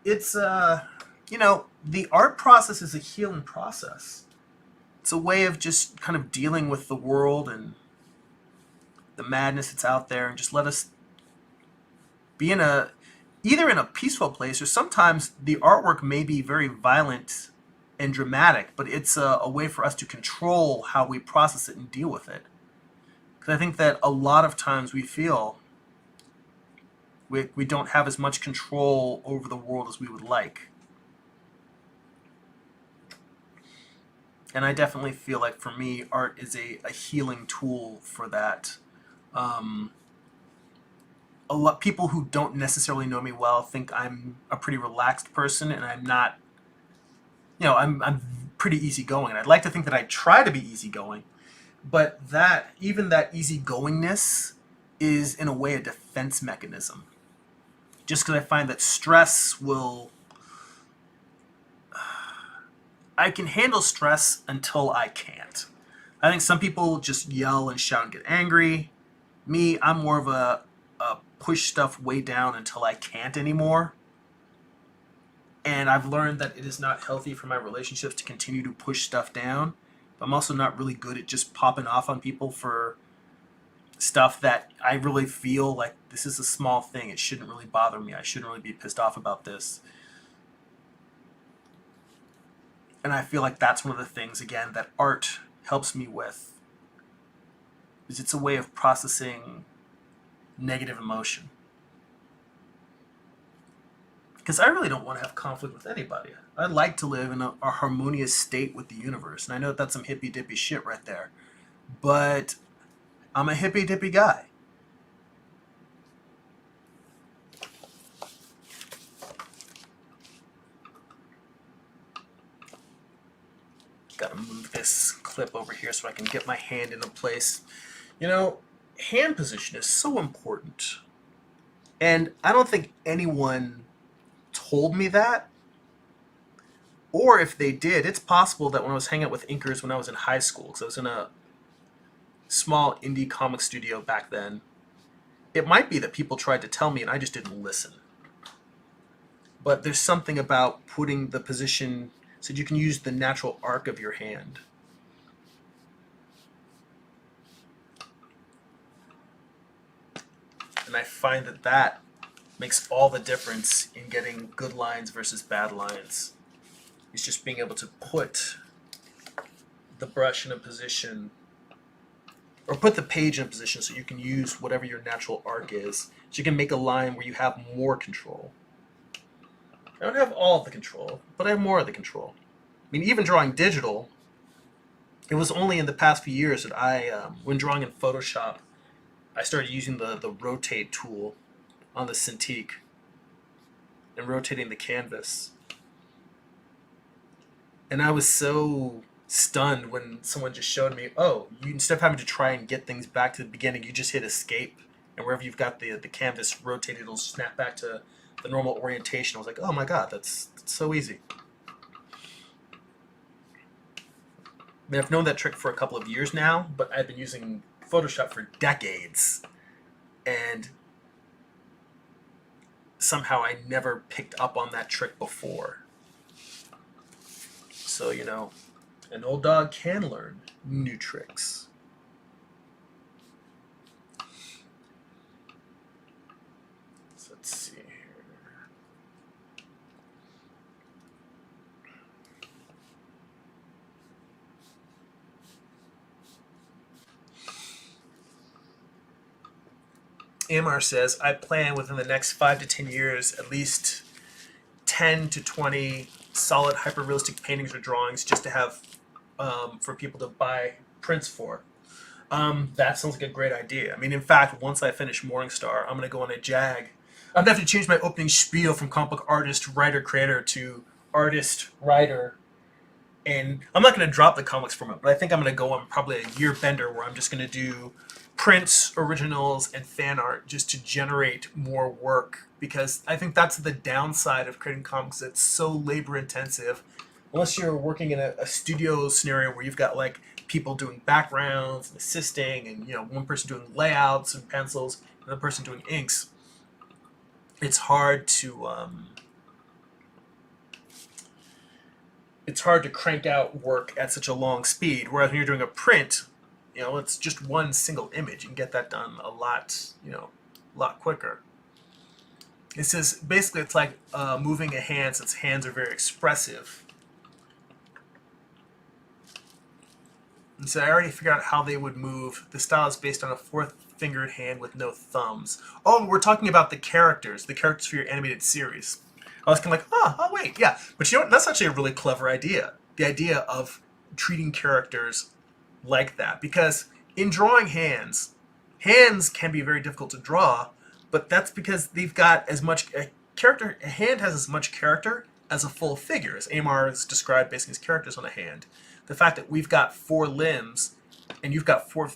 Speaker 1: It's, the art process is a healing process. It's a way of just kind of dealing with the world and the madness that's out there, and just let us be either in a peaceful place, or sometimes the artwork may be very violent and dramatic, but it's a way for us to control how we process it and deal with it. Because I think that a lot of times we feel we don't have as much control over the world as we would like. And I definitely feel like, for me, art is a healing tool for that. A lot people who don't necessarily know me well think I'm a pretty relaxed person, and I'm not. I'm pretty easygoing, and I'd like to think that I try to be easygoing, but even that easygoingness is in a way a defense mechanism. Just because I find that stress I can handle stress until I can't. I think some people just yell and shout and get angry. Me, I'm more of a push stuff way down until I can't anymore. And I've learned that it is not healthy for my relationships to continue to push stuff down. But I'm also not really good at just popping off on people for stuff that I really feel like this is a small thing. It shouldn't really bother me. I shouldn't really be pissed off about this. And I feel like that's one of the things, again, that art helps me with. Is it's a way of processing negative emotion. Because I really don't want to have conflict with anybody. I'd like to live in a harmonious state with the universe. And I know that's some hippy-dippy shit right there. But I'm a hippy-dippy guy. Gotta move this clip over here so I can get my hand into place. Hand position is so important. And I don't think anyone told me that. Or if they did, it's possible that when I was hanging out with inkers when I was in high school, because I was in a small indie comic studio back then, it might be that people tried to tell me and I just didn't listen. But there's something about putting the position so that you can use the natural arc of your hand. And I find that makes all the difference in getting good lines versus bad lines. It's just being able to put the brush in a position, or put the page in a position so you can use whatever your natural arc is. So you can make a line where you have more control. I don't have all of the control, but I have more of the control. I mean, even drawing digital, it was only in the past few years that when drawing in Photoshop, I started using the rotate tool on the Cintiq and rotating the canvas. And I was so stunned when someone just showed me, instead of having to try and get things back to the beginning, you just hit escape, and wherever you've got the canvas rotated, it'll snap back to the normal orientation. I was like, oh my god, that's so easy. I mean, I've known that trick for a couple of years now, but I've been using Photoshop for decades, and somehow I never picked up on that trick before. So, an old dog can learn new tricks. So let's see here. Amar says, I plan within the next 5 to 10 years at least 10 to 20 solid hyper-realistic paintings or drawings just to have for people to buy prints for. That sounds like a great idea. I mean, in fact, once I finish Morningstar, I'm going to go on a jag. I'm going to have to change my opening spiel from comic book artist, writer, creator to artist, writer. And I'm not going to drop the comics from it, but I think I'm going to go on probably a year bender where I'm just going to do prints, originals, and fan art just to generate more work. Because I think that's the downside of creating comics. It's so labor intensive. Unless you're working in a studio scenario where you've got like people doing backgrounds and assisting, and one person doing layouts and pencils, another person doing inks. It's hard to crank out work at such a long speed. Whereas when you're doing a print, it's just one single image. You can get that done a lot quicker. It says basically it's like moving a hand, since hands are very expressive. And so I already figured out how they would move. The style is based on a four-fingered hand with no thumbs. Oh, we're talking about the characters for your animated series. I was kind of like, oh wait, yeah. But you know what? That's actually a really clever idea. The idea of treating characters like that. Because in drawing hands can be very difficult to draw, but that's because they've got as much a hand has as much character as a full figure, as Amar has described basically his characters on a hand. The fact that we've got 4 limbs, and you've got four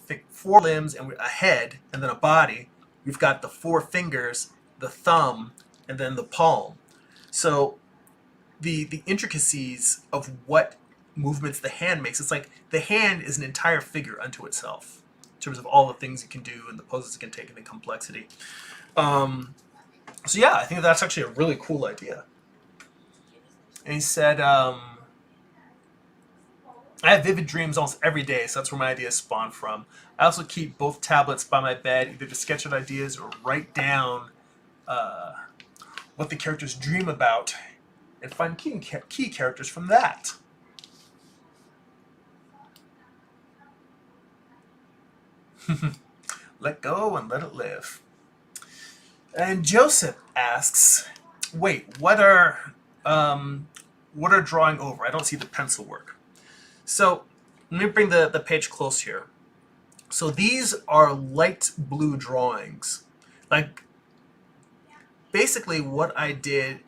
Speaker 1: limbs and a head, and then a body. We've got the 4 fingers, the thumb, and then the palm. So the intricacies of what movements the hand makes, it's like the hand is an entire figure unto itself in terms of all the things it can do and the poses it can take and the complexity. So yeah, I think that's actually a really cool idea. And he said, I have vivid dreams almost every day, so that's where my ideas spawn from. I also keep both tablets by my bed, either to sketch out ideas or write down what the characters dream about and find key characters from that. Let go and let it live. And Joseph asks, wait, what are drawing over? I don't see the pencil work. So let me bring the page close here. So these are light blue drawings. Like, basically what I did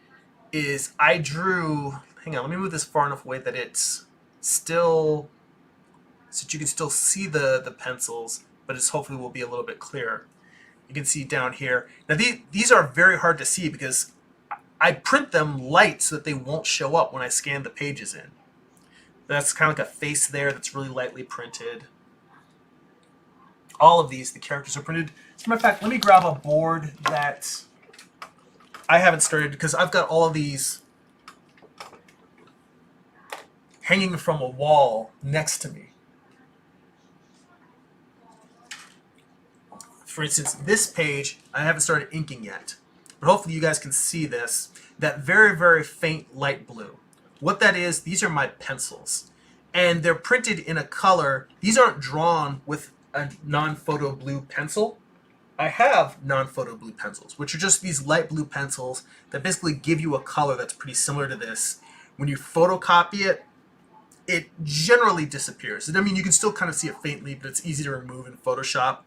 Speaker 1: is I drew, hang on, let me move this far enough away that it's still, so that you can still see the pencils, but it's hopefully will be a little bit clearer. You can see down here. Now these are very hard to see because I print them light so that they won't show up when I scan the pages in. That's kind of like a face there that's really lightly printed. All of these, the characters are printed. As a matter of fact, let me grab a board that I haven't started because I've got all of these hanging from a wall next to me. For instance, this page, I haven't started inking yet. But hopefully you guys can see this. That very, very faint light blue. What that is, these are my pencils. And they're printed in a color. These aren't drawn with a non-photo blue pencil. I have non-photo blue pencils, which are just these light blue pencils that basically give you a color that's pretty similar to this. When you photocopy it, it generally disappears. I mean, you can still kind of see it faintly, but it's easy to remove in Photoshop.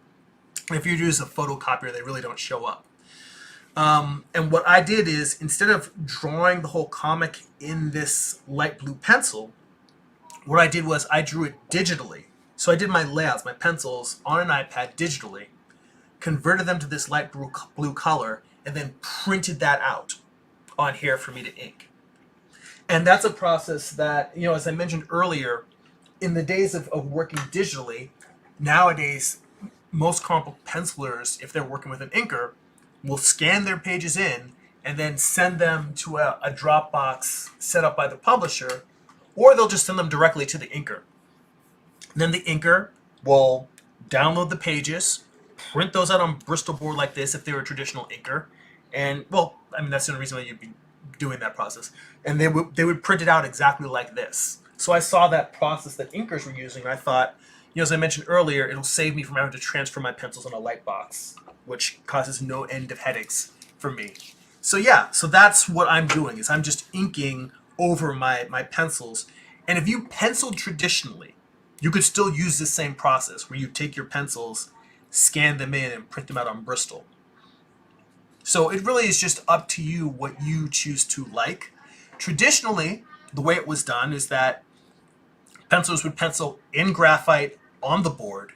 Speaker 1: And if you use a photocopier, they really don't show up. And what I did is, instead of drawing the whole comic in this light blue pencil, what I did was I drew it digitally. So I did my layouts, my pencils, on an iPad digitally, converted them to this light blue color, and then printed that out on here for me to ink. And that's a process that, as I mentioned earlier, in the days of working digitally, nowadays, most comic book pencilers, if they're working with an inker, will scan their pages in and then send them to a Dropbox set up by the publisher, or they'll just send them directly to the inker. And then the inker will download the pages, print those out on Bristol board like this if they were a traditional inker, and, well, I mean, that's the only reason why you'd be doing that process. And they would print it out exactly like this. So I saw that process that inkers were using, and I thought, as I mentioned earlier, it'll save me from having to transfer my pencils on a light box, which causes no end of headaches for me. So yeah, so that's what I'm doing, is I'm just inking over my pencils. And if you penciled traditionally, you could still use the same process where you take your pencils, scan them in, and print them out on Bristol. So it really is just up to you what you choose to like. Traditionally, the way it was done is that pencilers would pencil in graphite on the board.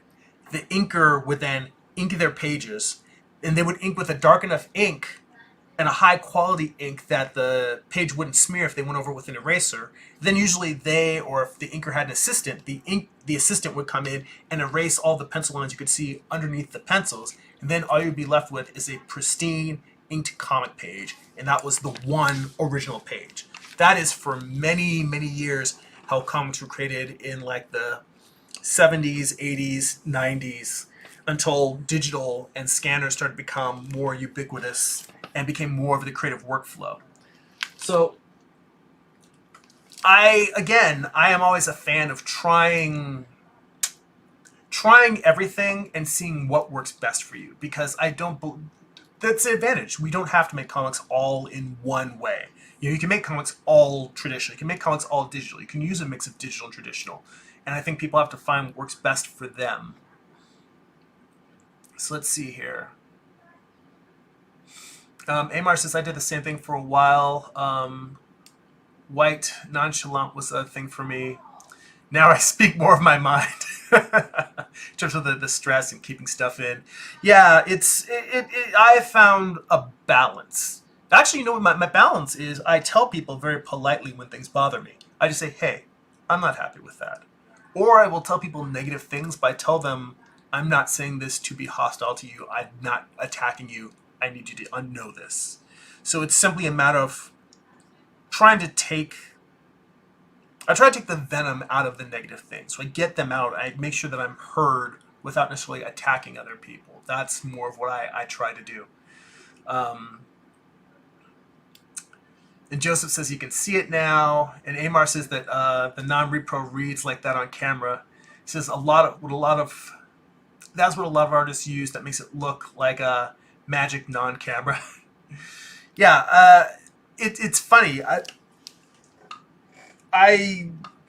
Speaker 1: The inker would then ink their pages, and they would ink with a dark enough ink and a high quality ink that the page wouldn't smear if they went over with an eraser. Then usually they, or if the inker had an assistant, the assistant would come in and erase all the pencil lines you could see underneath the pencils, and then all you'd be left with is a pristine inked comic page, and that was the one original page. That is for many, many years how comics were created in like the 70s, 80s, 90s, until digital and scanners started to become more ubiquitous and became more of the creative workflow. So I am always a fan of trying everything and seeing what works best for you, because that's the advantage. We don't have to make comics all in one way. You can make comics all traditional. You can make comics all digital. You can use a mix of digital and traditional. And I think people have to find what works best for them. So let's see here. Amar says, I did the same thing for a while. White nonchalant was a thing for me. Now I speak more of my mind in terms of the stress and keeping stuff in. Yeah, I have found a balance. Actually, what my balance is? I tell people very politely when things bother me. I just say, hey, I'm not happy with that. Or I will tell people negative things, but I tell them, I'm not saying this to be hostile to you. I'm not attacking you. I need you to unknow this. So it's simply a matter of I try to take the venom out of the negative things. So I get them out. I make sure that I'm heard without necessarily attacking other people. That's more of what I try to do. And Joseph says you can see it now. And Amar says that the non-repro reads like that on camera. He says that's what a lot of artists use. That makes it look like a magic non-camera. Yeah, it's funny.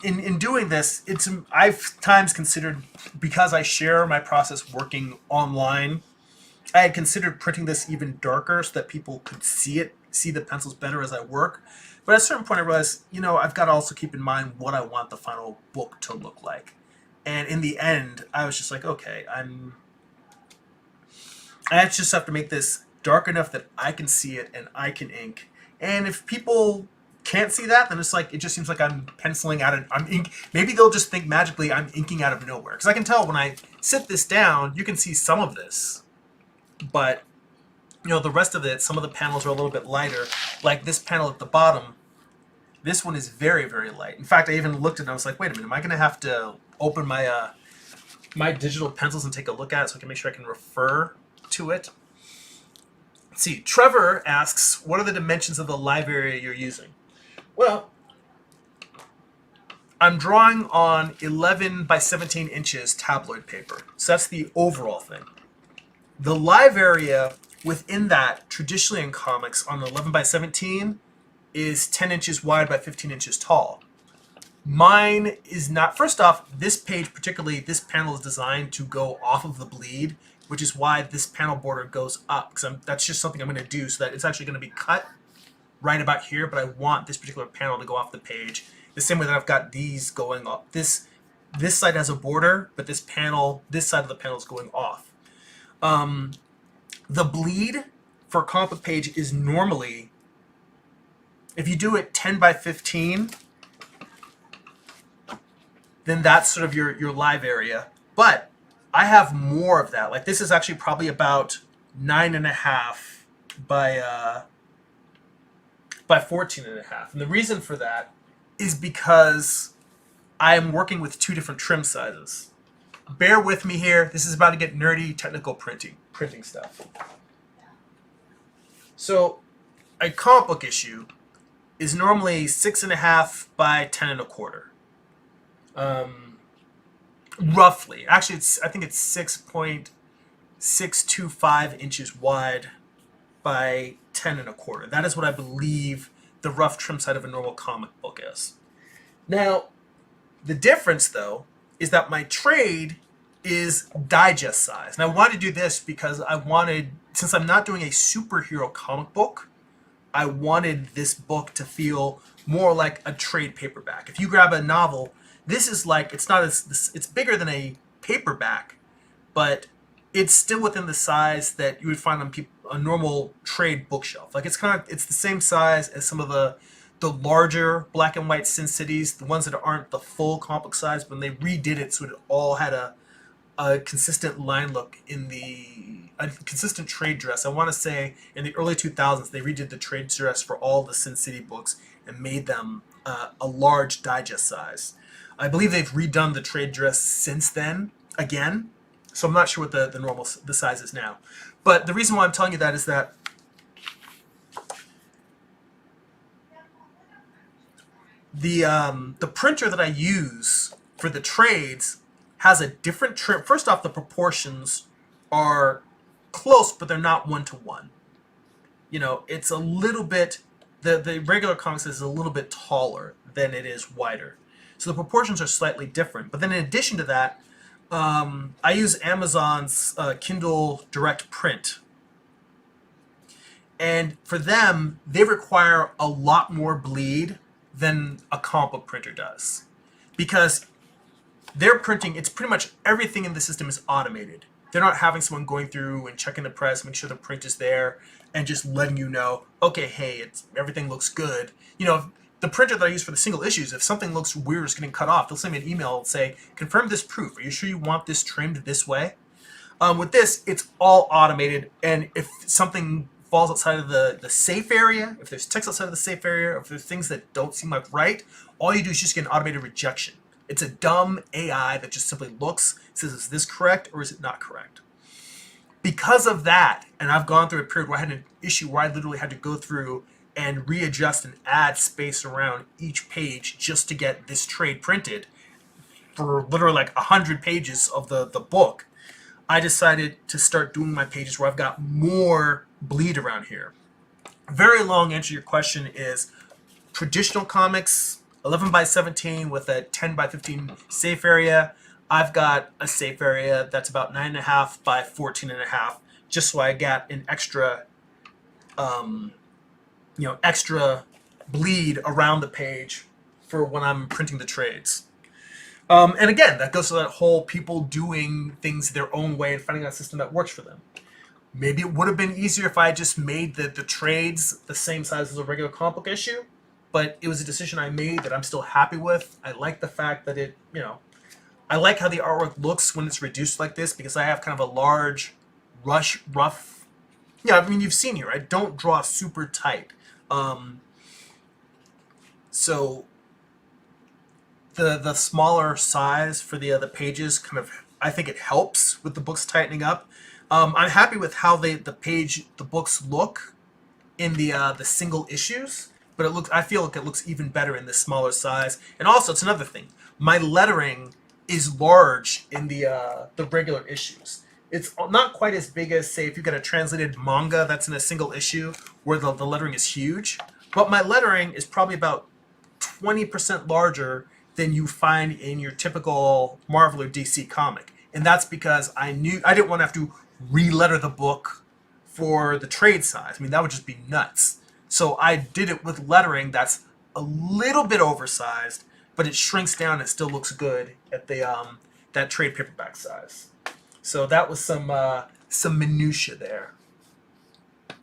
Speaker 1: In doing this, I've times considered, because I share my process working online, I had considered printing this even darker so that people could see the pencils better as I work. But at a certain point I realized, I've got to also keep in mind what I want the final book to look like. And in the end, I was just like, okay, I just have to make this dark enough that I can see it and I can ink. And if people can't see that, then it just seems like I'm penciling out maybe they'll just think magically I'm inking out of nowhere. Because I can tell when I sit this down, you can see some of this. But, the rest of it, some of the panels are a little bit lighter. Like this panel at the bottom, this one is very, very light. In fact, I even looked at it and I was like, wait a minute, am I going to have to open my my digital pencils and take a look at it so I can make sure I can refer to it? Let's see, Trevor asks, what are the dimensions of the live area you're using? Well, I'm drawing on 11 by 17 inches tabloid paper. So that's the overall thing. The live area within that, traditionally in comics, on 11 by 17, is 10 inches wide by 15 inches tall. Mine is not. First off, this page, particularly this panel, is designed to go off of the bleed, which is why this panel border goes up. Because that's just something I'm going to do so that it's actually going to be cut right about here, but I want this particular panel to go off the page. The same way that I've got these going off. This side has a border, but this side of the panel is going off. The bleed for a comic book page is normally, if you do it 10 by 15, then that's sort of your live area. But I have more of that. Like this is actually probably about 9.5 by 14.5. And the reason for that is because I am working with two different trim sizes. Bear with me here. This is about to get nerdy, technical printing stuff. So a comic book issue is normally 6.5 by 10.25. roughly. Actually, I think it's 6.625 inches wide by 10 1/4. That is what I believe the rough trim side of a normal comic book is. Now, the difference though is that my trade is digest size. And I wanted to do this because since I'm not doing a superhero comic book, I wanted this book to feel more like a trade paperback. If you grab a novel, this is like, it's bigger than a paperback, but it's still within the size that you would find on a normal trade bookshelf. Like it's the same size as some of the larger black and white Sin Cities, the ones that aren't the full comic book size, when they redid it so it all had a consistent line look a consistent trade dress. I want to say in the early 2000s they redid the trade dress for all the Sin City books and made them a large digest size. I believe they've redone the trade dress since then again, so I'm not sure what the size is now. But the reason why I'm telling you that is that the printer that I use for the trades has a different trim. First off, the proportions are close, but they're not 1-to-1. You know, it's a little bit, the regular comics is a little bit taller than it is wider. So the proportions are slightly different. But then in addition to that, I use Amazon's Kindle Direct Print. And for them, they require a lot more bleed than a comic book printer does. Because they're printing, it's pretty much everything in the system is automated. They're not having someone going through and checking the press, make sure the print is there, and just letting you know, okay, hey, everything looks good. You know, the printer that I use for the single issues, if something looks weird or is getting cut off, they'll send me an email and say, confirm this proof. Are you sure you want this trimmed this way? With this, it's all automated, and if something falls outside of the safe area, if there's text outside of the safe area, or if there's things that don't seem like right, all you do is just get an automated rejection. It's a dumb AI that just simply looks, says, is this correct or is it not correct? Because of that, and I've gone through a period where I had an issue where I literally had to go through and readjust and add space around each page just to get this trade printed for literally like 100 pages of the book, I decided to start doing my pages where I've got more bleed around here. Very long answer to your question is traditional comics, 11 by 17 with a 10 by 15 safe area. I've got a safe area that's about 9.5 by 14.5, just so I got an extra, extra bleed around the page for when I'm printing the trades. And again, that goes to that whole people doing things their own way and finding out a system that works for them. Maybe it would have been easier if I just made the trades the same size as a regular comic book issue, but it was a decision I made that I'm still happy with. I like the fact that I like how the artwork looks when it's reduced like this, because I have kind of a large, rough. Yeah, I mean, you've seen here. I don't draw super tight. So the smaller size for the pages I think it helps with the books tightening up. I'm happy with how the books look in the single issues, but I feel like it looks even better in this smaller size. And also, it's another thing. My lettering is large in the regular issues. It's not quite as big as, say, if you get a translated manga that's in a single issue where the lettering is huge. But my lettering is probably about 20% larger than you find in your typical Marvel or DC comic. And that's because I didn't want to have to re-letter the book for the trade size. I mean, that would just be nuts. So I did it with lettering that's a little bit oversized, but it shrinks down and it still looks good at that trade paperback size. So that was some minutia there.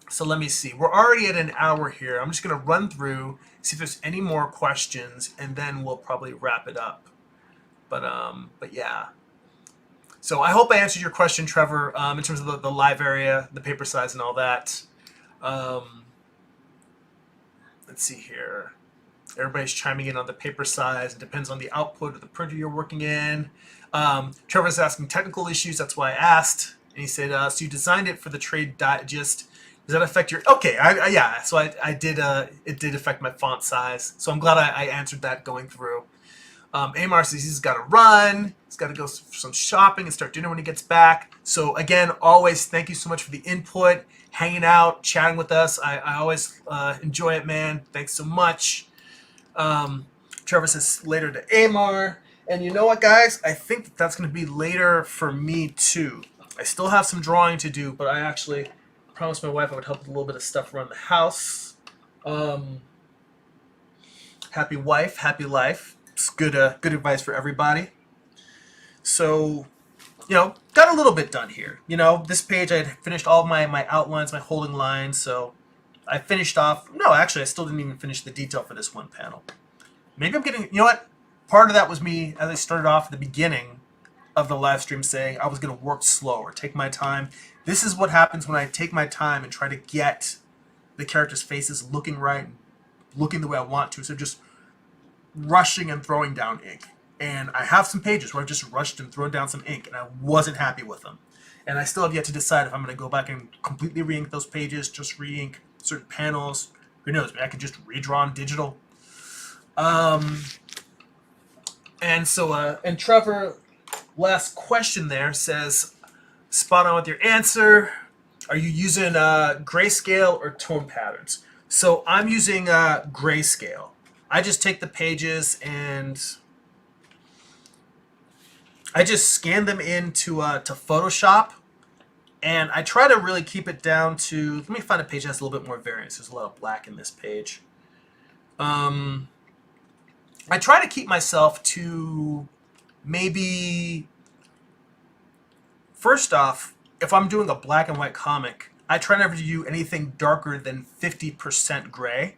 Speaker 1: So let me see. We're already at an hour here. I'm just going to run through, see if there's any more questions, and then we'll probably wrap it up. But yeah. So I hope I answered your question, Trevor, in terms of the live area, the paper size, and all that. Let's see here. Everybody's chiming in on the paper size. It depends on the output of the printer you're working in. Trevor's asking technical issues. That's why I asked. And he said, so you designed it for the trade digest. Does that affect your... Okay, yeah. So I did. It did affect my font size. So I'm glad I answered that going through. Amar says he's got to run. He's got to go for some shopping and start dinner when he gets back. So again, always thank you so much for the input, hanging out, chatting with us. I always enjoy it, man. Thanks so much. Trevor says later to Amar. And you know what, guys? I think that's going to be later for me, too. I still have some drawing to do, but I actually promised my wife I would help with a little bit of stuff around the house. Happy wife, happy life. It's good advice for everybody. So, got a little bit done here. This page I had finished all of my outlines, my holding lines, so I finished off. No, actually, I still didn't even finish the detail for this one panel. Maybe I'm getting, part of that was me, as I started off at the beginning of the live stream, saying I was going to work slower, take my time. This is what happens when I take my time and try to get the characters' faces looking right, looking the way I want to, so just rushing and throwing down ink. And I have some pages where I just rushed and thrown down some ink, and I wasn't happy with them. And I still have yet to decide if I'm going to go back and completely re-ink those pages, just re-ink certain panels. Who knows? Maybe I could just redraw on digital. And so, and Trevor, last question there, says, spot on with your answer. Are you using Grayscale or tone patterns? So I'm using Grayscale. I just take the pages and I just scan them into to Photoshop, and I try to really keep it down to. Let me find a page that has a little bit more variance. There's a lot of black in this page. I try to keep myself to maybe. First off, if I'm doing a black and white comic, I try never to do anything darker than 50% gray,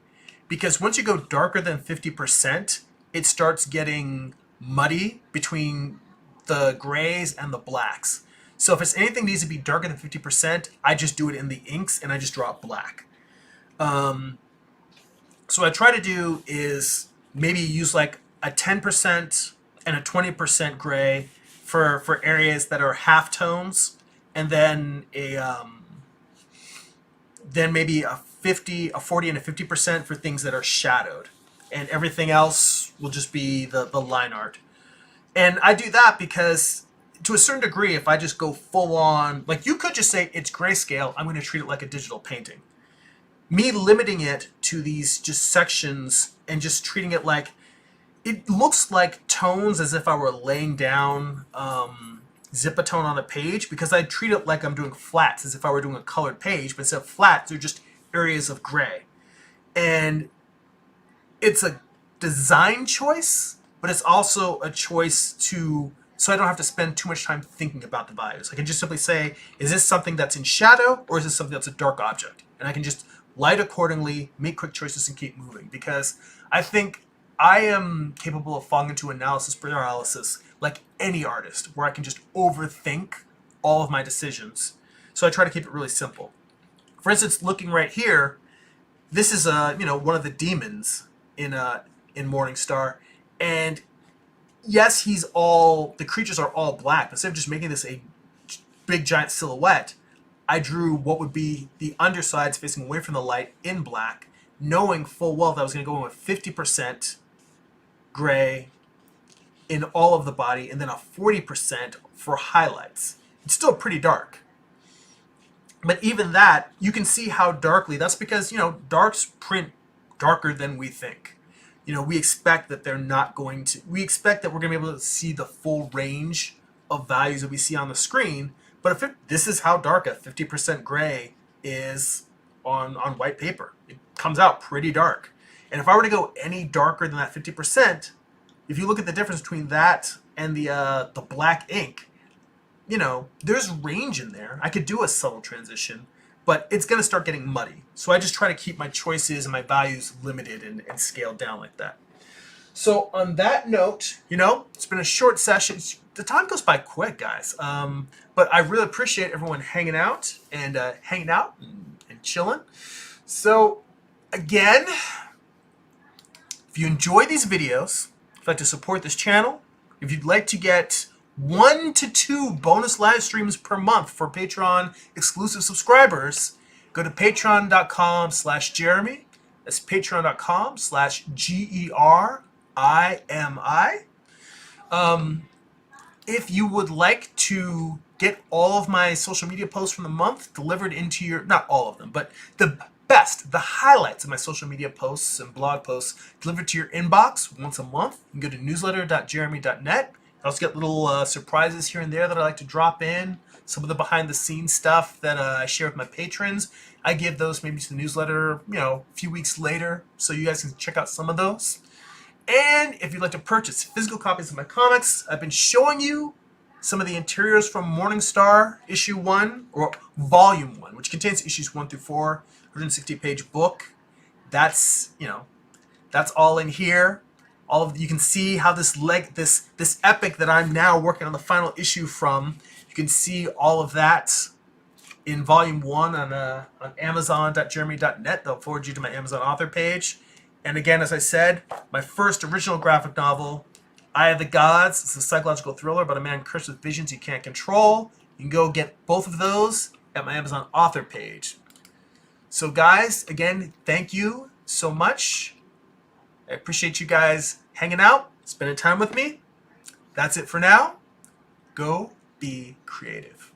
Speaker 1: because once you go darker than 50%, it starts getting muddy between the grays and the blacks. So if it's anything that needs to be darker than 50%, I just do it in the inks and I just draw it black. So what I try to do is maybe use like a 10% and a 20% gray for areas that are half tones, and then then maybe a 40 and a 50% for things that are shadowed, and everything else will just be the line art. And I do that because, to a certain degree, if I just go full on, like you could just say it's grayscale, I'm going to treat it like a digital painting. Me limiting it to these just sections and just treating it like, it looks like tones as if I were laying down zip-a-tone on a page, because I treat it like I'm doing flats as if I were doing a colored page, but instead of flats, they're just areas of gray. And it's a design choice, but it's also a choice so I don't have to spend too much time thinking about the values. I can just simply say, is this something that's in shadow, or is this something that's a dark object? And I can just light accordingly, make quick choices, and keep moving, because I think I am capable of falling into analysis paralysis like any artist, where I can just overthink all of my decisions. So I try to keep it really simple. For instance, looking right here, this is one of the demons in Morningstar, and yes, the creatures are all black, but instead of just making this a big giant silhouette, I drew what would be the undersides facing away from the light in black, knowing full well that I was going to go in with 50% gray in all of the body, and then a 40% for highlights. It's still pretty dark. But even that, you can see how darkly, that's because, darks print darker than we think. We expect that we expect that we're going to be able to see the full range of values that we see on the screen. But this is how dark a 50% gray is on white paper. It comes out pretty dark. And if I were to go any darker than that 50%, if you look at the difference between that and the black ink, there's range in there. I could do a subtle transition, but it's going to start getting muddy. So I just try to keep my choices and my values limited and scaled down like that. So on that note, it's been a short session. The time goes by quick, guys. But I really appreciate everyone hanging out and chilling. So again, if you enjoy these videos, if you'd like to support this channel, if you'd like to get 1 to 2 bonus live streams per month for Patreon exclusive subscribers, go to patreon.com/Jeremy. That's patreon.com/GERIMI. If you would like to get all of my social media posts from the month delivered into your, not all of them, but the highlights of my social media posts and blog posts delivered to your inbox once a month, you can go to newsletter.jeremy.net. I also get little surprises here and there that I like to drop in. Some of the behind the scenes stuff that I share with my patrons, I give those maybe to the newsletter, a few weeks later, so you guys can check out some of those. And if you'd like to purchase physical copies of my comics, I've been showing you some of the interiors from Morningstar issue 1, or volume 1, which contains issues 1 through 4, 160-page book. That's, that's all in here. You can see how this epic that I'm now working on the final issue from, you can see all of that in volume 1 on amazon.jeremy.net. They'll forward you to my Amazon author page. And again, as I said, my first original graphic novel, Eye of the Gods. It's a psychological thriller about a man cursed with visions he can't control. You can go get both of those at my Amazon author page. So guys, again, thank you so much. I appreciate you guys hanging out, spending time with me. That's it for now. Go be creative.